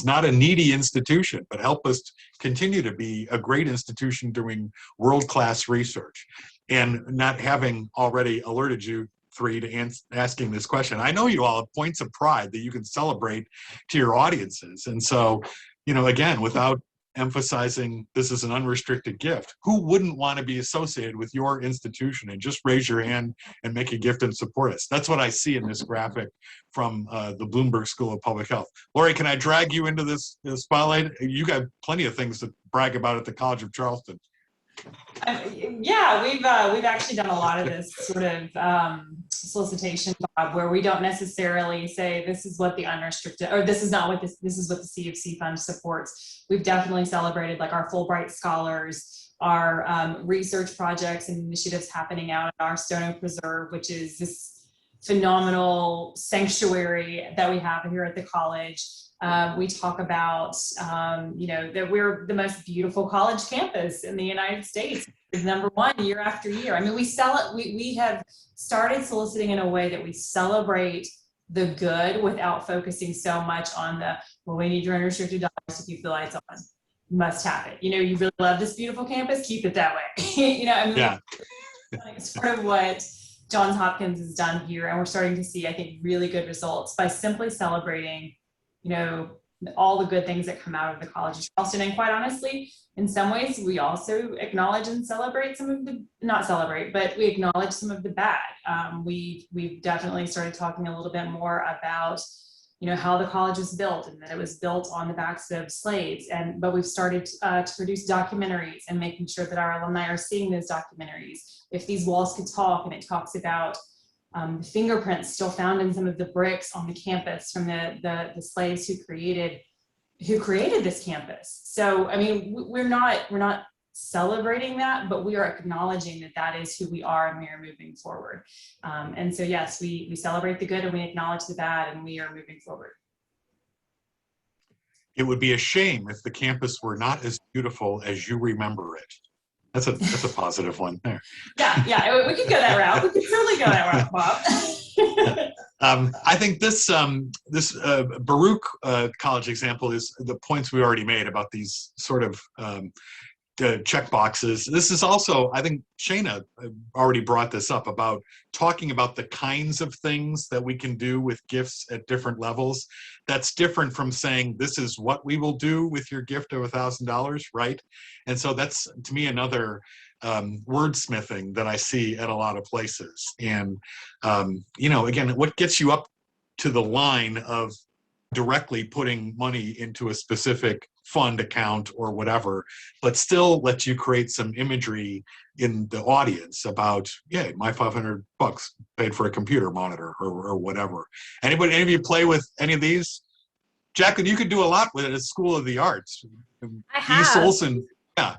not a needy institution, but help us continue to be a great institution doing world-class research? And not having already alerted you three to asking this question, I know you all have points of pride that you can celebrate to your audiences. And so, you know, again, without emphasizing this is an unrestricted gift, who wouldn't want to be associated with your institution? And just raise your hand and make a gift and support us. That's what I see in this graphic from the Bloomberg School of Public Health. Laurie, can I drag you into this spotlight? You got plenty of things to brag about at the College of Charleston. Yeah, we've actually done a lot of this sort of solicitation, Bob, where we don't necessarily say this is what the unrestricted, or this is not what this is what the CFC fund supports. We've definitely celebrated like our Fulbright scholars, our research projects and initiatives happening out at our Stone Oak Preserve, which is this phenomenal sanctuary that we have here at the college. We talk about, you know, that we're the most beautiful college campus in the United States. It's #1 year after year. I mean, we have started soliciting in a way that we celebrate the good without focusing so much on the, well, we need your unrestricted dollars to keep the lights on. You must have it. You know, you really love this beautiful campus, keep it that way. You know, I mean, yeah. It's sort of what Johns Hopkins has done here. And we're starting to see, I think, really good results by simply celebrating, you know, all the good things that come out of the College of Charleston. And quite honestly, in some ways, we also acknowledge and celebrate some of the, not celebrate, but we acknowledge some of the bad. We've definitely started talking a little bit more about, you know, how the college was built and that it was built on the backs of slaves. But we've started to produce documentaries and making sure that our alumni are seeing those documentaries. If These Walls Could Talk, and it talks about the fingerprints still found in some of the bricks on the campus from the slaves who created this campus. So, I mean, we're not celebrating that, but we are acknowledging that that is who we are and we are moving forward. And so, yes, we celebrate the good and we acknowledge the bad, and we are moving forward. It would be a shame if the campus were not as beautiful as you remember it. That's a positive one there. Yeah, we could go that route. We could totally go that route, Bob. I think this Baruch College example is the points we already made about these sort of check boxes. This is also, I think Shayna already brought this up about talking about the kinds of things that we can do with gifts at different levels. That's different from saying this is what we will do with your gift of $1,000, right? And so that's, to me, another wordsmithing that I see at a lot of places. And, you know, again, what gets you up to the line of directly putting money into a specific fund account or whatever, but still lets you create some imagery in the audience about, yeah, my $500 paid for a computer monitor or whatever. Any of you play with any of these? Jaclyn, you could do a lot with it at School of the Arts. I have. Olson, yeah.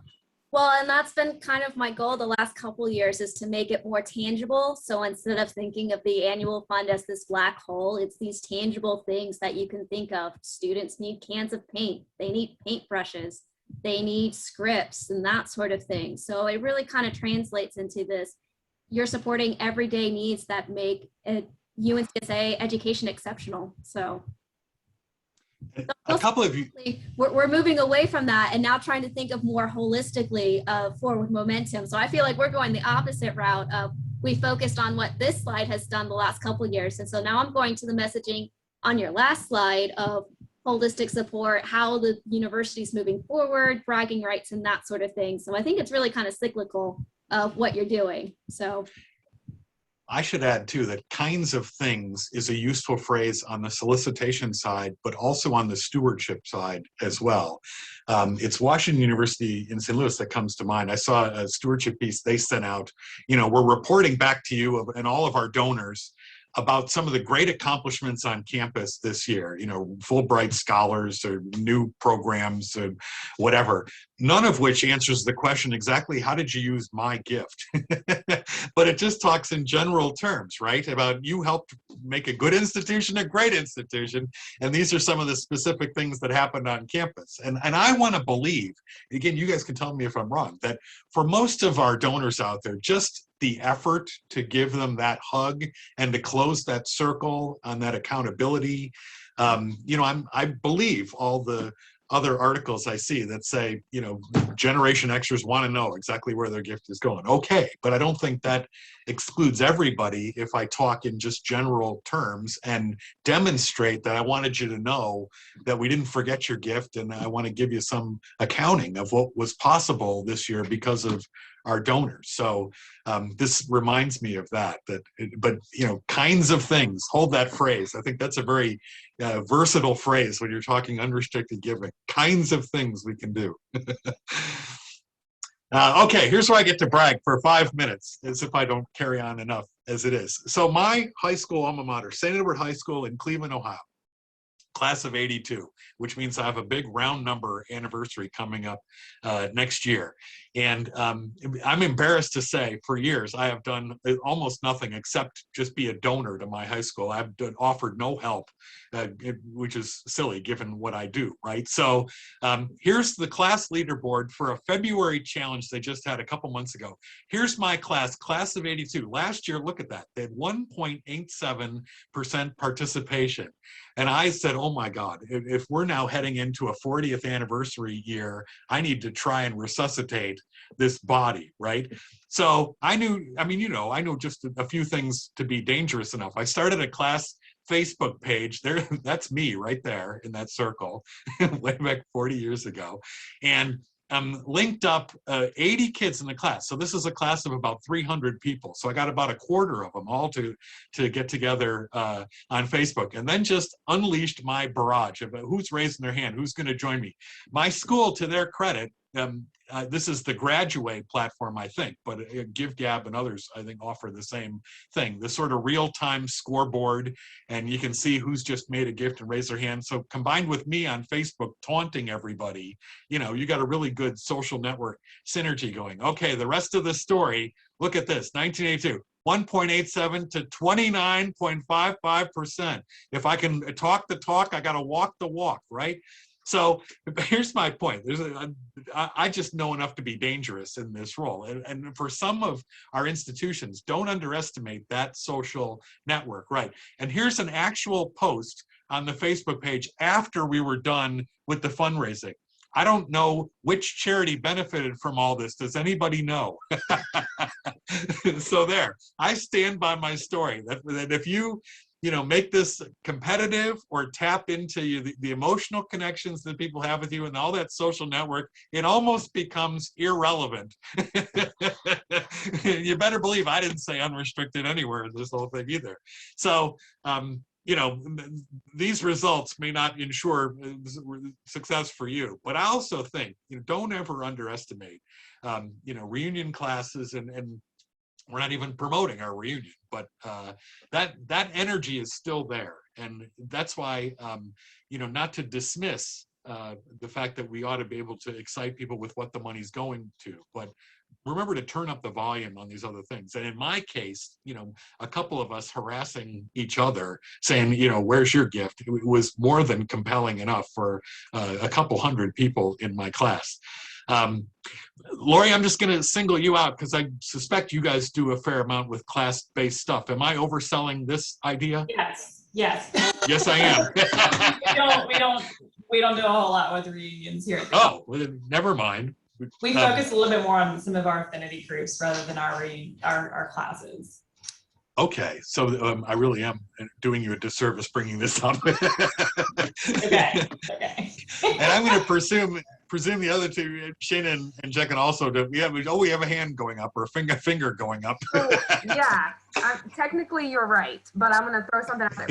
Well, and that's been kind of my goal the last couple of years, is to make it more tangible. So instead of thinking of the annual fund as this black hole, it's these tangible things that you can think of. Students need cans of paint. They need paint brushes. they need scripts and that sort of thing. So it really kind of translates into this. You're supporting everyday needs that make UNCSA education exceptional. So a couple of you, we're moving away from that and now trying to think of more holistically forward momentum. So I feel like we're going the opposite route of, we focused on what this slide has done the last couple of years. And so now I'm going to the messaging on your last slide of holistic support, how the university's moving forward, bragging rights and that sort of thing. So I think it's really kind of cyclical of what you're doing. So I should add too that kinds of things is a useful phrase on the solicitation side, but also on the stewardship side as well. It's Washington University in St. Louis that comes to mind. I saw a stewardship piece they sent out. We're reporting back to you and all of our donors about some of the great accomplishments on campus this year, Fulbright scholars or new programs or whatever, none of which answers the question exactly, how did you use my gift? But it just talks in general terms, right? About you helped make a good institution a great institution. And these are some of the specific things that happened on campus. And I want to believe, again, you guys can tell me if I'm wrong, that for most of our donors out there, just the effort to give them that hug and to close that circle on that accountability. I believe all the other articles I see that say, Generation Xers want to know exactly where their gift is going. Okay, but I don't think that excludes everybody if I talk in just general terms and demonstrate that I wanted you to know that we didn't forget your gift, and I want to give you some accounting of what was possible this year because of our donors. So this reminds me of that, but kinds of things, hold that phrase. I think that's a very versatile phrase when you're talking unrestricted giving. Kinds of things we can do. Okay, here's where I get to brag for 5 minutes, as if I don't carry on enough as it is. So my high school alma mater, St. Edward High School in Cleveland, Ohio, class of 82, which means I have a big round number anniversary coming up next year. And I'm embarrassed to say, for years, I have done almost nothing except just be a donor to my high school. I've offered no help, which is silly given what I do, right? So here's the class leaderboard for a February challenge they just had a couple months ago. Here's my class of 82. Last year, look at that. They had 1.87% participation. And I said, oh my God, if we're now heading into a 40th anniversary year, I need to try and resuscitate this body, right? So I knew just a few things to be dangerous enough. I started a class Facebook page there. That's me right there in that circle, way back 40 years ago. And linked up 80 kids in the class. So this is a class of about 300 people. So I got about a quarter of them all to get together on Facebook, and then just unleashed my barrage of who's raising their hand, who's going to join me. My school, to their credit, this is the Graduate platform, I think, but GiveGab and others, I think, offer the same thing, this sort of real-time scoreboard, and you can see who's just made a gift and raised their hand. So combined with me on Facebook taunting everybody, you got a really good social network synergy going. Okay, the rest of the story, look at this, 1982. 1.87 to 29.55%. If I can talk the talk, I got to walk the walk, right? So here's my point. I just know enough to be dangerous in this role. And for some of our institutions, don't underestimate that social network, right? And here's an actual post on the Facebook page after we were done with the fundraising. I don't know which charity benefited from all this. Does anybody know? So there, I stand by my story that if you make this competitive or tap into the emotional connections that people have with you and all that social network, it almost becomes irrelevant. You better believe I didn't say unrestricted anywhere in this whole thing either. So, these results may not ensure success for you, but I also think, don't ever underestimate, reunion classes, and we're not even promoting our reunion, but that energy is still there. And that's why, not to dismiss the fact that we ought to be able to excite people with what the money's going to, but remember to turn up the volume on these other things. And in my case, a couple of us harassing each other saying, where's your gift? It was more than compelling enough for a couple hundred people in my class. Laurie, I'm just going to single you out because I suspect you guys do a fair amount with class-based stuff. Am I overselling this idea? Yes. Yes, I am. we don't do a whole lot with reunions here. Oh, well, never mind. We focus a little bit more on some of our affinity groups rather than our classes. Okay, so I really am doing you a disservice bringing this up. Okay. And I'm going to presume the other two, Shayna and Jaclyn, also do. We have a hand going up or a finger going up. Yeah, technically you're right, but I'm going to throw something out there.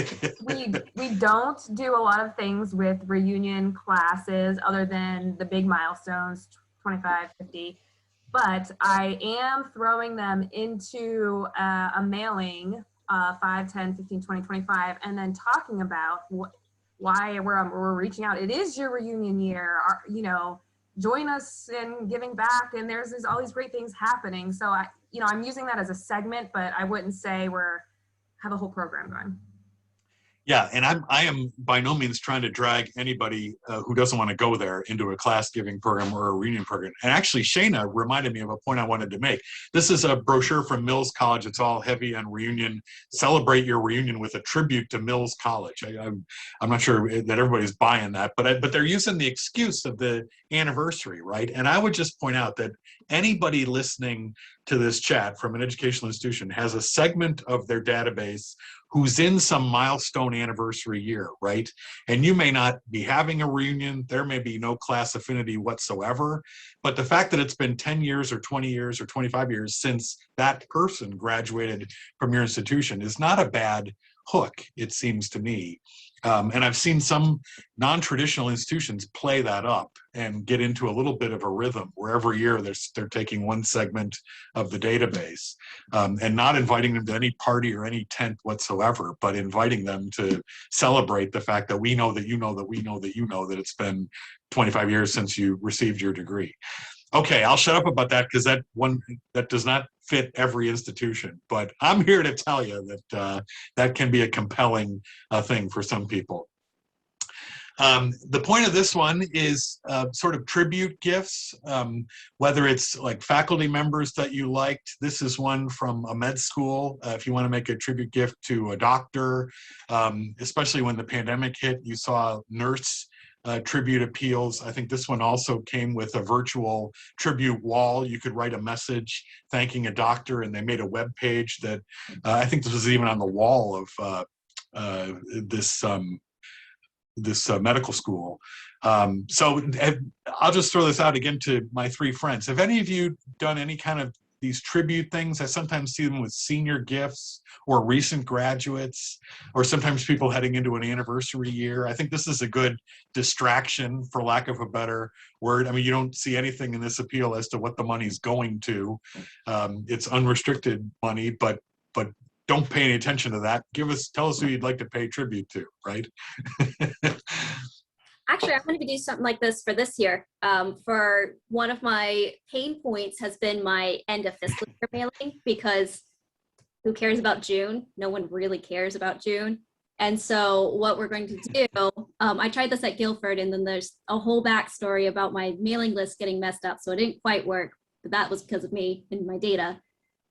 We don't do a lot of things with reunion classes other than the big milestones, 25, 50. But I am throwing them into a mailing, 5, 10, 15, 20, 25, and then talking about why we're reaching out. It is your reunion year, join us in giving back, and there's all these great things happening. So I'm using that as a segment, but I wouldn't say have a whole program going. Yeah, and I am by no means trying to drag anybody who doesn't want to go there into a class giving program or a reunion program. And actually, Shayna reminded me of a point I wanted to make. This is a brochure from Mills College. It's all heavy on reunion. Celebrate your reunion with a tribute to Mills College. I'm not sure that everybody's buying that, but they're using the excuse of the anniversary, right? And I would just point out that anybody listening to this chat from an educational institution has a segment of their database who's in some milestone anniversary year, right? And you may not be having a reunion, there may be no class affinity whatsoever, but the fact that it's been 10 years or 20 years or 25 years since that person graduated from your institution is not a bad hook, it seems to me. And I've seen some non-traditional institutions play that up and get into a little bit of a rhythm where every year they're taking one segment of the database and not inviting them to any party or any tent whatsoever, but inviting them to celebrate the fact that we know that you know that we know that you know that it's been 25 years since you received your degree. Okay, I'll shut up about that because that does not fit every institution. But I'm here to tell you that that can be a compelling thing for some people. The point of this one is sort of tribute gifts, whether it's like faculty members that you liked. This is one from a med school. If you want to make a tribute gift to a doctor, especially when the pandemic hit, you saw nurse tribute appeals. I think this one also came with a virtual tribute wall. You could write a message thanking a doctor, and they made a web page that I think this was even on the wall of this medical school. So I'll just throw this out again to my three friends. Have any of you done any kind of these tribute things? I sometimes see them with senior gifts or recent graduates, or sometimes people heading into an anniversary year. I think this is a good distraction, for lack of a better word. I mean, you don't see anything in this appeal as to what the money's going to. It's unrestricted money, but don't pay any attention to that. Tell us who you'd like to pay tribute to, right? Actually, I'm going to do something like this for this year. For one of my pain points has been my end of fiscal year mailing, because who cares about June? No one really cares about June. And so what we're going to do, I tried this at Guilford, and then there's a whole backstory about my mailing list getting messed up. So it didn't quite work, but that was because of me and my data.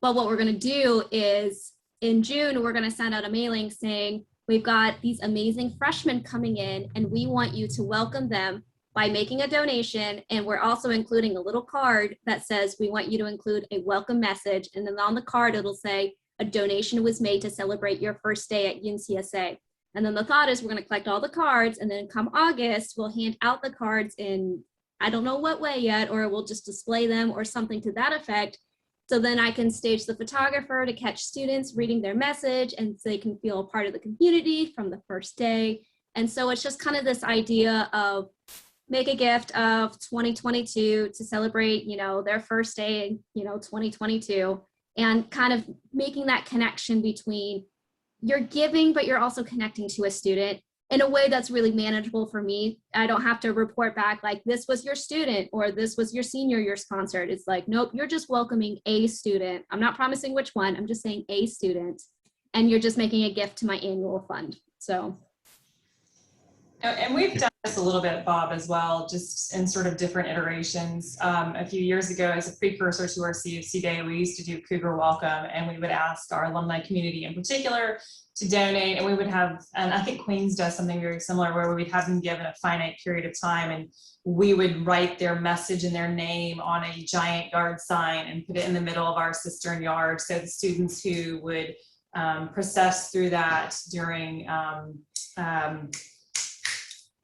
But what we're going to do is in June, we're going to send out a mailing saying, we've got these amazing freshmen coming in, and we want you to welcome them by making a donation. And we're also including a little card that says, we want you to include a welcome message. And then on the card, it'll say, a donation was made to celebrate your first day at UNCSA. And then the thought is we're going to collect all the cards, and then come August, we'll hand out the cards in, I don't know what way yet, or we'll just display them or something to that effect. So then I can stage the photographer to catch students reading their message, and so they can feel a part of the community from the first day. And so it's just kind of this idea of make a gift of 2022 to celebrate, their first day in, 2022, and kind of making that connection between you're giving, but you're also connecting to a student. in a way that's really manageable for me. I don't have to report back like, this was your student or this was your senior year sponsored. It's like, nope, you're just welcoming a student. I'm not promising which one, I'm just saying a student. And you're just making a gift to my annual fund. So. And we've done this a little bit, Bob, as well, just in sort of different iterations. A few years ago, as a precursor to our CFC Day, we used to do Cougar Welcome, and we would ask our alumni community in particular to donate, and we would have, and I think Queens does something very similar, where we would have them given a finite period of time, and we would write their message and their name on a giant yard sign and put it in the middle of our cistern yard. So the students who would process through that during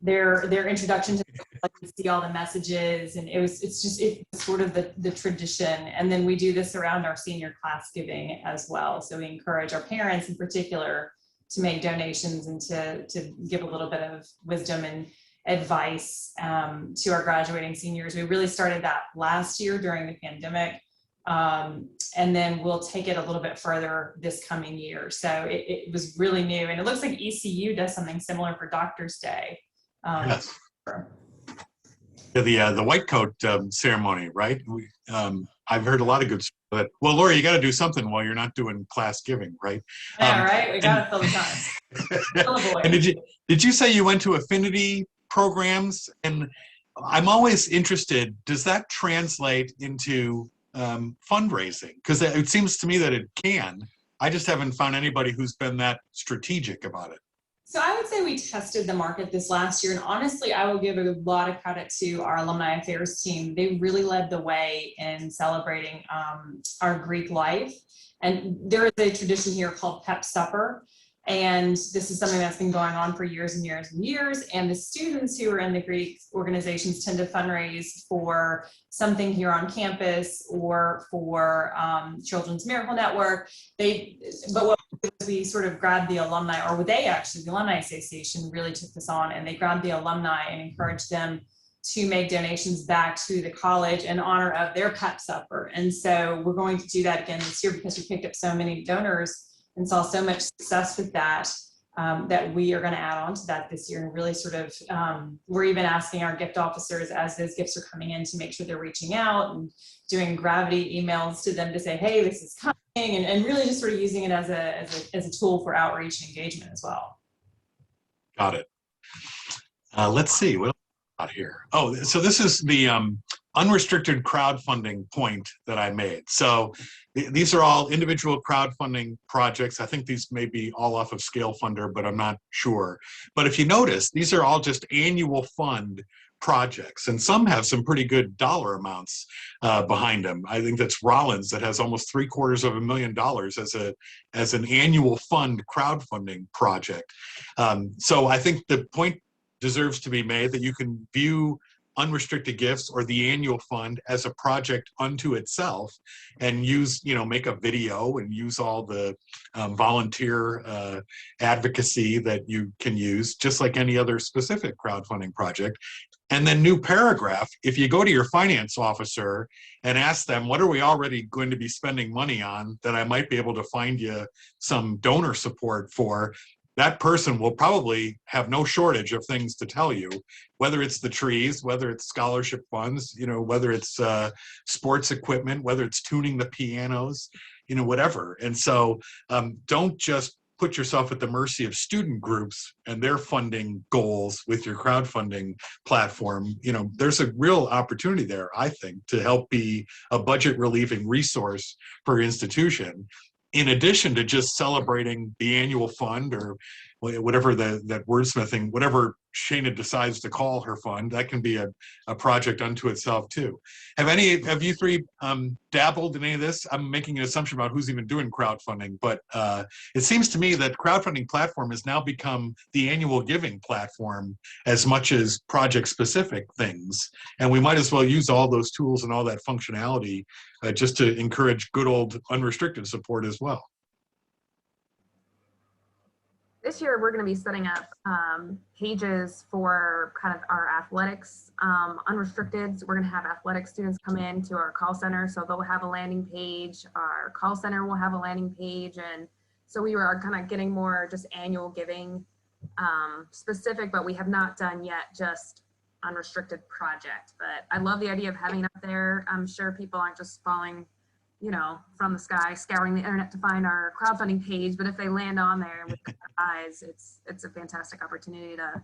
their introduction to like to see all the messages, and it's sort of the tradition. And then we do this around our senior class giving as well. So we encourage our parents in particular to make donations and to give a little bit of wisdom and advice to our graduating seniors. We really started that last year during the pandemic. And then we'll take it a little bit further this coming year. So it was really new, and it looks like ECU does something similar for Doctor's Day. Yes. The white coat ceremony, right? I've heard a lot of good stuff. But, well, Laurie, you got to do something while you're not doing class giving, right? Yeah, right. We got to fill the time. Fill the void. And did you say you went to affinity programs? And I'm always interested. Does that translate into fundraising? Because it seems to me that it can. I just haven't found anybody who's been that strategic about it. So I would say we tested the market this last year, and honestly, I will give a lot of credit to our alumni affairs team. They really led the way in celebrating our Greek life. And there is a tradition here called Pep Supper. And this is something that's been going on for years and years and years. And the students who are in the Greek organizations tend to fundraise for something here on campus or for Children's Miracle Network. But what we sort of grabbed the alumni, or the Alumni Association really took this on, and they grabbed the alumni and encouraged them to make donations back to the college in honor of their Pep Supper. And so we're going to do that again this year because we picked up so many donors and saw so much success with that, that we are going to add on to that this year. And really sort of, we're even asking our gift officers as those gifts are coming in to make sure they're reaching out and doing gravity emails to them to say, hey, this is coming, and really just sort of using it as a tool for outreach and engagement as well. Got it. Let's see what else we got here. Oh, so this is the unrestricted crowdfunding point that I made. So these are all individual crowdfunding projects. I think these may be all off of Scale Funder, but I'm not sure. But if you notice, these are all just annual fund projects, and some have some pretty good dollar amounts behind them. I think that's Rollins that has almost $750,000 as an annual fund crowdfunding project. So I think the point deserves to be made that you can view unrestricted gifts or the annual fund as a project unto itself, and use, make a video and use all the volunteer advocacy that you can use, just like any other specific crowdfunding project. And then new paragraph, if you go to your finance officer and ask them, what are we already going to be spending money on that I might be able to find you some donor support for, that person will probably have no shortage of things to tell you, whether it's the trees, whether it's scholarship funds, whether it's sports equipment, whether it's tuning the pianos, whatever. And so don't just put yourself at the mercy of student groups and their funding goals with your crowdfunding platform. There's a real opportunity there, I think, to help be a budget relieving resource for your institution, in addition to just celebrating the annual fund or whatever that wordsmithing, whatever Shayna decides to call her fund, that can be a project unto itself too. Have you three dabbled in any of this? I'm making an assumption about who's even doing crowdfunding, but it seems to me that crowdfunding platform has now become the annual giving platform as much as project specific things. And we might as well use all those tools and all that functionality just to encourage good old unrestricted support as well. This year, we're going to be setting up pages for kind of our athletics, unrestricted. So we're going to have athletic students come in to our call center. So they'll have a landing page. Our call center will have a landing page. And so we are kind of getting more just annual giving specific, but we have not done yet just unrestricted project. But I love the idea of having it up there. I'm sure people aren't just falling, you know, from the sky, scouring the internet to find our crowdfunding page. But if they land on there with their eyes, it's a fantastic opportunity to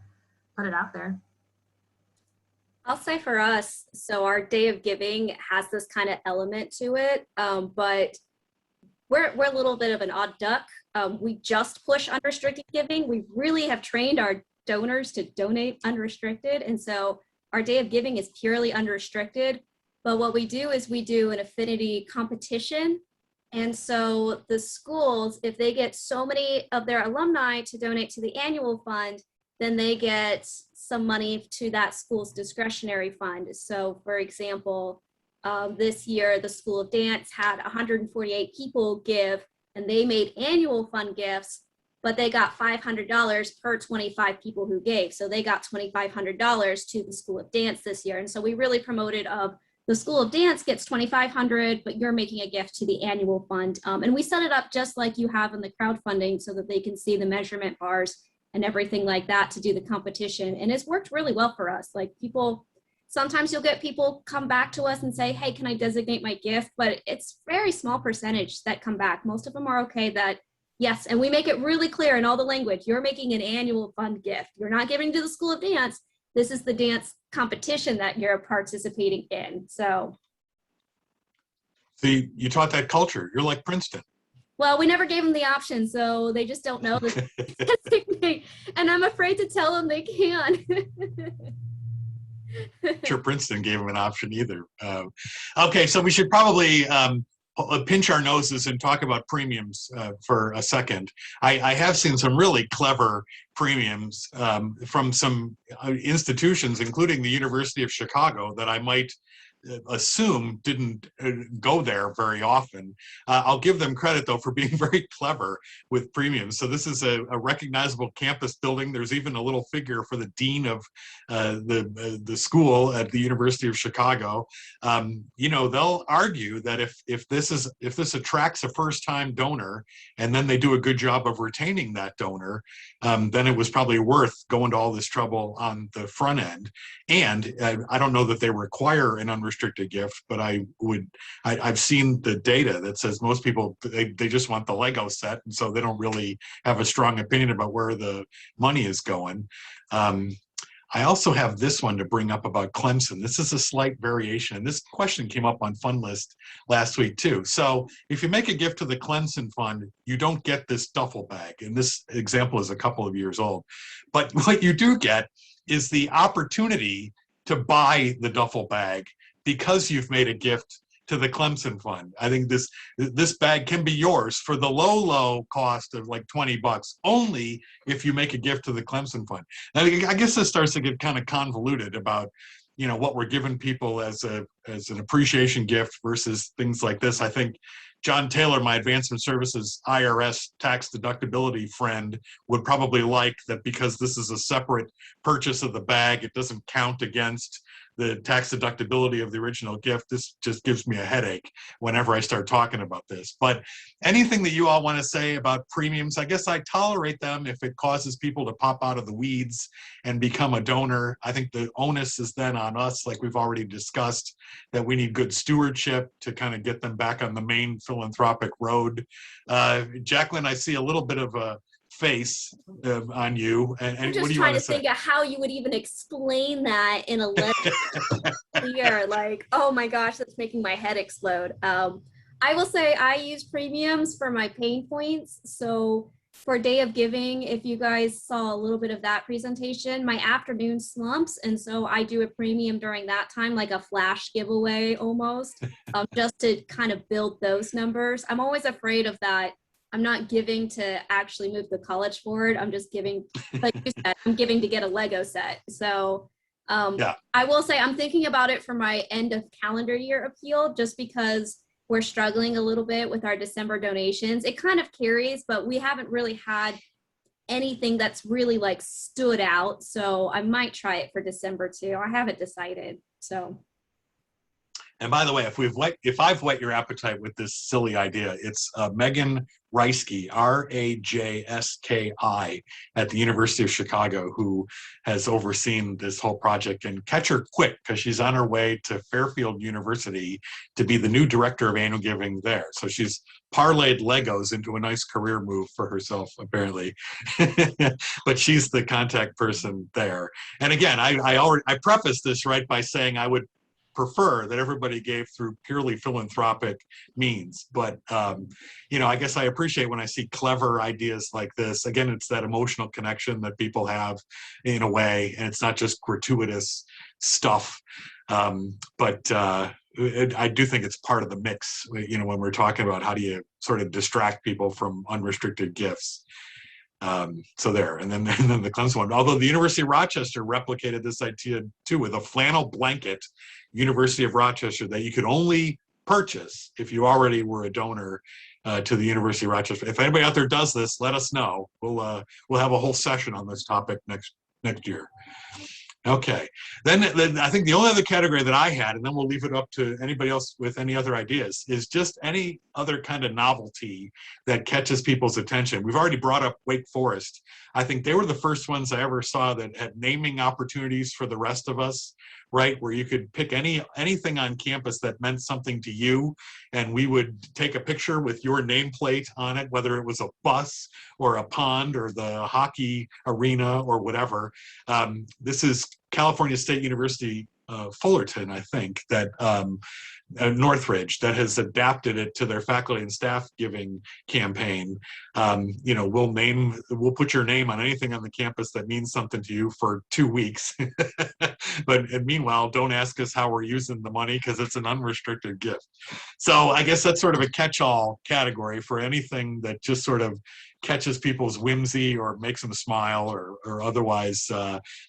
put it out there. I'll say for us, so our Day of Giving has this kind of element to it, but we're a little bit of an odd duck. We just push unrestricted giving. We really have trained our donors to donate unrestricted. And so our Day of Giving is purely unrestricted. But what we do is we do an affinity competition. And so the schools, if they get so many of their alumni to donate to the annual fund, then they get some money to that school's discretionary fund. So for example, this year, the School of Dance had 148 people give, and they made annual fund gifts, but they got $500 per 25 people who gave. So they got $2,500 to the School of Dance this year. And so we really promoted the School of Dance gets $2,500, but you're making a gift to the annual fund. And we set it up just like you have in the crowdfunding so that they can see the measurement bars and everything like that to do the competition. And it's worked really well for us. Like people, sometimes you'll get people come back to us and say, hey, can I designate my gift? But it's very small percentage that come back. Most of them are okay that, yes, and we make it really clear in all the language, you're making an annual fund gift. You're not giving to the School of Dance. This is the dance competition that you're participating in, so. See, you taught that culture. You're like Princeton. Well, we never gave them the option, so they just don't know this. And I'm afraid to tell them they can. Sure, Princeton gave them an option either. Okay, so we should probably pinch our noses and talk about premiums for a second. I have seen some really clever premiums from some institutions, including the University of Chicago, that I might assume didn't go there very often. I'll give them credit though for being very clever with premiums. So this is a recognizable campus building. There's even a little figure for the dean of the school at the University of Chicago. You know, they'll argue that if this attracts a first-time donor and then they do a good job of retaining that donor, then it was probably worth going to all this trouble on the front end. And I don't know that they require an unrestricted gift, but I've seen the data that says most people, they just want the Lego set, and so they don't really have a strong opinion about where the money is going. I also have this one to bring up about Clemson. This is a slight variation, and this question came up on Fund List last week too. So if you make a gift to the Clemson Fund, you don't get this duffel bag, and this example is a couple of years old. But what you do get is the opportunity to buy the duffel bag because you've made a gift to the Clemson Fund. I think this bag can be yours for the low cost of like 20 bucks, only if you make a gift to the Clemson Fund. Now, I guess this starts to get kind of convoluted about, you know, what we're giving people as an appreciation gift versus things like this. I think John Taylor, my advancement services IRS tax deductibility friend, would probably like that because this is a separate purchase of the bag, it doesn't count against the tax deductibility of the original gift. This just gives me a headache whenever I start talking about this. But anything that you all want to say about premiums, I guess I tolerate them if it causes people to pop out of the weeds and become a donor. I think the onus is then on us, like we've already discussed, that we need good stewardship to kind of get them back on the main philanthropic road. Jaclyn, I see a little bit of a face on you. And I'm just what do you trying want to say? think of how you would even explain that in a letter clear. Like, oh my gosh, that's making my head explode. I will say I use premiums for my pain points. So for Day of Giving, if you guys saw a little bit of that presentation, my afternoon slumps. And so I do a premium during that time, like a flash giveaway almost, just to kind of build those numbers. I'm always afraid of that. I'm not giving to actually move the college forward. I'm just giving, like you said, I'm giving to get a Lego set. So Yeah. I will say I'm thinking about it for my end of calendar year appeal, just because we're struggling a little bit with our December donations. It kind of carries, but we haven't really had anything that's really like stood out. So I might try it for December too. I haven't decided, so. And by the way, if I've whet your appetite with this silly idea, it's Megan Rajski, Rajski, at the University of Chicago, who has overseen this whole project. And catch her quick, because she's on her way to Fairfield University to be the new director of annual giving there. So she's parlayed Legos into a nice career move for herself, apparently. But she's the contact person there. And again, I prefaced this right by saying I would prefer that everybody gave through purely philanthropic means. But, you know, I guess I appreciate when I see clever ideas like this. Again, it's that emotional connection that people have in a way, and it's not just gratuitous stuff. But I do think it's part of the mix, you know, when we're talking about how do you sort of distract people from unrestricted gifts. So there, and then the Clemson one. Although the University of Rochester replicated this idea too with a flannel blanket, University of Rochester, that you could only purchase if you already were a donor to the University of Rochester. If anybody out there does this, let us know. We'll have a whole session on this topic next year. Okay, then I think the only other category that I had, and then we'll leave it up to anybody else with any other ideas, is just any other kind of novelty that catches people's attention. We've already brought up Wake Forest. I think they were the first ones I ever saw that had naming opportunities for the rest of us, right? Where you could pick anything on campus that meant something to you, and we would take a picture with your nameplate on it, whether it was a bus or a pond or the hockey arena or whatever. This is California State University, Fullerton, I think, that Northridge, that has adapted it to their faculty and staff giving campaign. You know, we'll put your name on anything on the campus that means something to you for 2 weeks. But meanwhile, don't ask us how we're using the money, because it's an unrestricted gift. So I guess that's sort of a catch-all category for anything that just sort of catches people's whimsy or makes them smile, or otherwise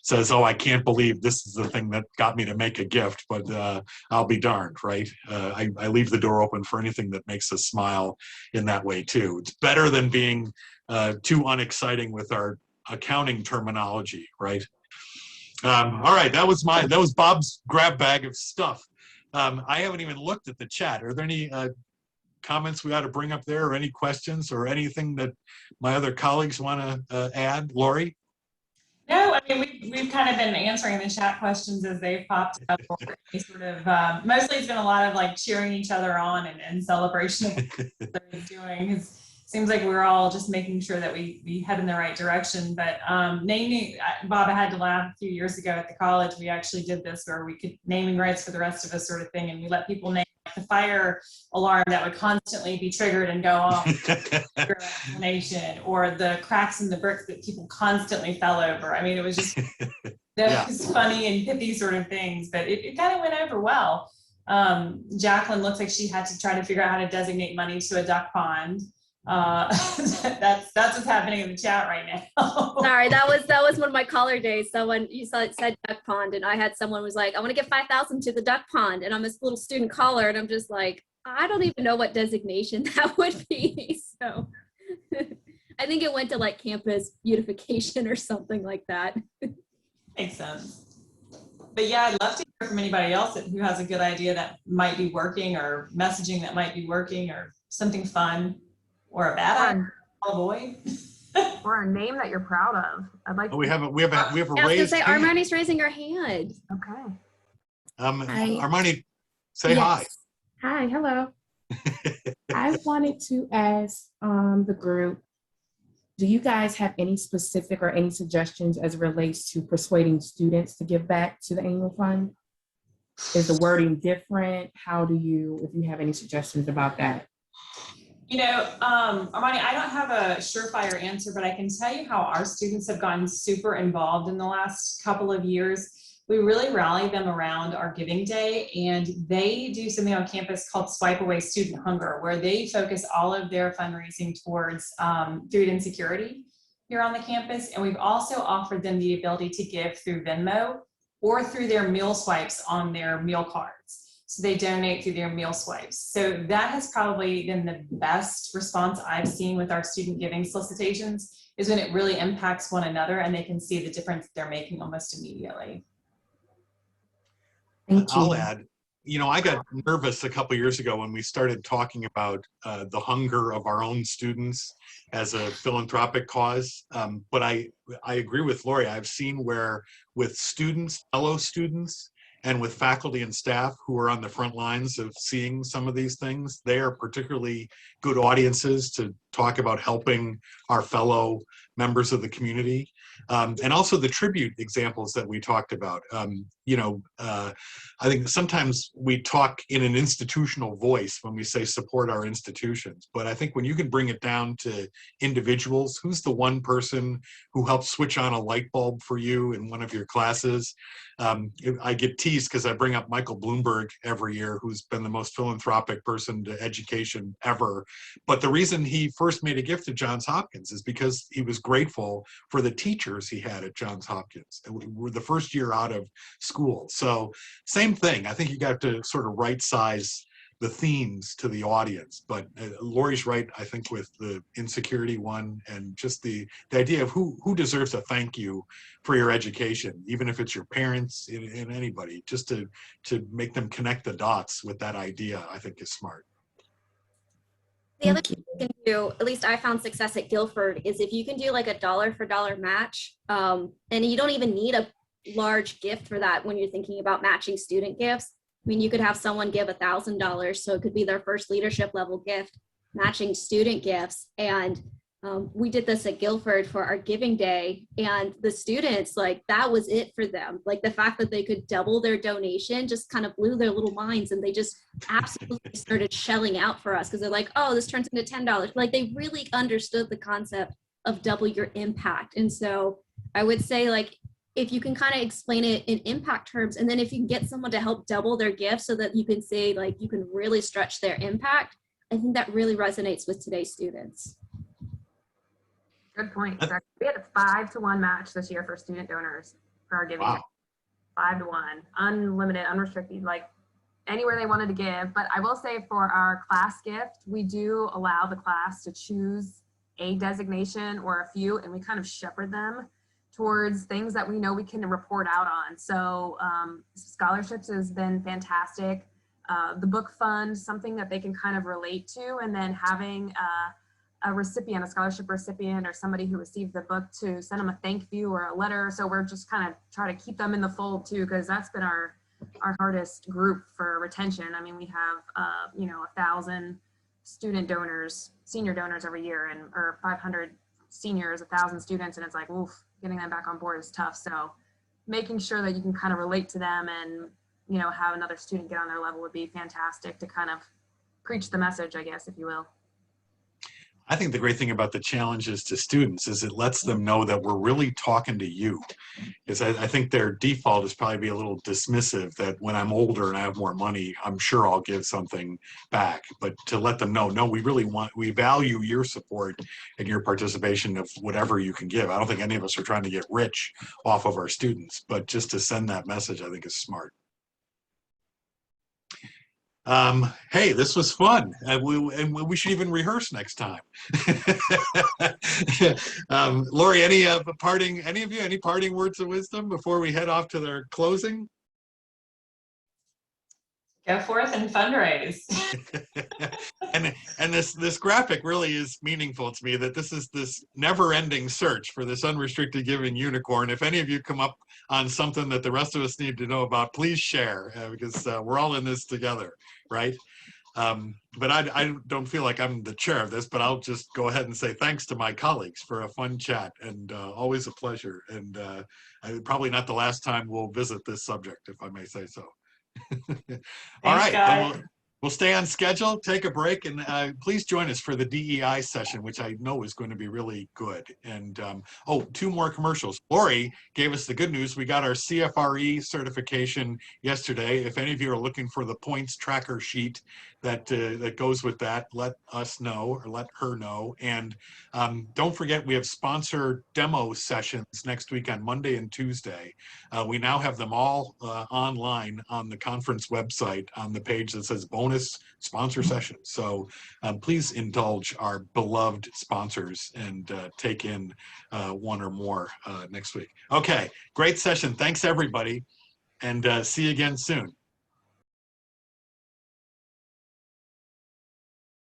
says, oh, I can't believe this is the thing that got me to make a gift, but I'll be darned, right? I leave the door open for anything that makes us smile in that way too. It's better than being too unexciting with our accounting terminology, right? All right, that was Bob's grab bag of stuff. I haven't even looked at the chat. Are there any comments we ought to bring up there, or any questions, or anything that my other colleagues want to add? Laurie? No, I mean, we've kind of been answering the chat questions as they've popped up. Sort of, mostly it's been a lot of like cheering each other on and celebration of what they're doing. It seems like we're all just making sure that we head in the right direction. But naming, Bob, I had to laugh a few years ago at the college. We actually did this where we could naming rights for the rest of us sort of thing, and we let people name the fire alarm that would constantly be triggered and go off your explanation, or the cracks in the bricks that people constantly fell over. I mean, it was just those funny and pithy sort of things, but it kind of went over well. Jaclyn looks like she had to try to figure out how to designate money to a duck pond. That's what's happening in the chat right now. Sorry, that was one of my caller days. Someone said duck pond, and I had someone was like, I want to give 5,000 to the duck pond, and I'm this little student caller, and I'm just like, I don't even know what designation that would be. So I think it went to like campus beautification or something like that. Makes sense. But yeah, I'd love to hear from anybody else who has a good idea that might be working, or messaging that might be working, or something fun. Or a bad idea, avoid. Or a name that you're proud of. I'd like. Oh, we have a raised. I was gonna say Armani's raising her hand. Okay. Armani, say hi. Hi, hello. I wanted to ask the group, do you guys have any specific or any suggestions as it relates to persuading students to give back to the annual fund? Is the wording different? How do you, if you have any suggestions about that? You know, Armani, I don't have a surefire answer, but I can tell you how our students have gotten super involved in the last couple of years. We really rally them around our giving day, and they do something on campus called Swipe Away Student Hunger, where they focus all of their fundraising towards food insecurity here on the campus. And we've also offered them the ability to give through Venmo or through their meal swipes on their meal cards. So they donate through their meal swipes. So that has probably been the best response I've seen with our student giving solicitations, is when it really impacts one another and they can see the difference they're making almost immediately. Thank you. I'll add, you know, I got nervous a couple years ago when we started talking about the hunger of our own students as a philanthropic cause. But I agree with Laurie. I've seen where with students, fellow students, and with faculty and staff who are on the front lines of seeing some of these things, they are particularly good audiences to talk about helping our fellow members of the community. And also the tribute examples that we talked about. You know, I think sometimes we talk in an institutional voice when we say support our institutions, but I think when you can bring it down to individuals, who's the one person who helped switch on a light bulb for you in one of your classes? I get teased because I bring up Michael Bloomberg every year, who's been the most philanthropic person to education ever. But the reason he first made a gift to Johns Hopkins is because he was grateful for the teachers he had at Johns Hopkins. We're the first year out of school. So same thing. I think you got to sort of right size the themes to the audience. But Laurie's right, I think, with the insecurity one, and just the idea of who deserves a thank you for your education, even if it's your parents and anybody, just to make them connect the dots with that idea, I think is smart. The other thing you can do, at least I found success at Guilford, is if you can do like a dollar for dollar match, and you don't even need a large gift for that when you're thinking about matching student gifts. I mean, you could have someone give $1,000, so it could be their first leadership level gift, matching student gifts. And we did this at Guilford for our giving day, and the students, like, that was it for them. Like, the fact that they could double their donation just kind of blew their little minds, and they just absolutely started shelling out for us because they're like, oh, this turns into $10. Like, they really understood the concept of double your impact. And so I would say, like, if you can kind of explain it in impact terms, and then if you can get someone to help double their gift so that you can say, like, you can really stretch their impact, I think that really resonates with today's students. Good point. Exactly. We had a 5-to-1 match this year for student donors for our giving. Wow. 5-to-1, unlimited, unrestricted, like anywhere they wanted to give. But I will say for our class gift, we do allow the class to choose a designation or a few, and we kind of shepherd them towards things that we know we can report out on. So scholarships has been fantastic. The book fund, something that they can kind of relate to, and then having a recipient, a scholarship recipient, or somebody who received the book to send them a thank you or a letter. So we're just kind of trying to keep them in the fold too, because that's been our hardest group for retention. I mean, we have, you know, 1,000 student donors, senior donors every year, and or 500 seniors, 1,000 students, and it's like, oof, getting them back on board is tough. So making sure that you can kind of relate to them and, you know, have another student get on their level would be fantastic to kind of preach the message, I guess, if you will. I think the great thing about the challenges to students is it lets them know that we're really talking to you. Because I think their default is probably be a little dismissive that when I'm older and I have more money, I'm sure I'll give something back. But to let them know, no, we value your support and your participation of whatever you can give. I don't think any of us are trying to get rich off of our students, but just to send that message, I think is smart. Hey, this was fun. We should even rehearse next time. Laurie, any parting words of wisdom before we head off to their closing? Go forth and fundraise. and this graphic really is meaningful to me, that this is this never-ending search for this unrestricted giving unicorn. If any of you come up on something that the rest of us need to know about, please share, because we're all in this together, right? But I don't feel like I'm the chair of this, but I'll just go ahead and say thanks to my colleagues for a fun chat, and always a pleasure. And probably not the last time we'll visit this subject, if I may say so. All right, then we'll stay on schedule, take a break, and please join us for the DEI session, which I know is going to be really good. And oh, 2 more commercials. Laurie gave us the good news. We got our CFRE certification yesterday. If any of you are looking for the points tracker sheet that goes with that, let us know, or let her know. And don't forget, we have sponsor demo sessions next week on Monday and Tuesday. We now have them all online on the conference website on the page that says bonus sponsor sessions. So please indulge our beloved sponsors and take in 1 or more next week. Okay, great session. Thanks everybody, and see you again soon.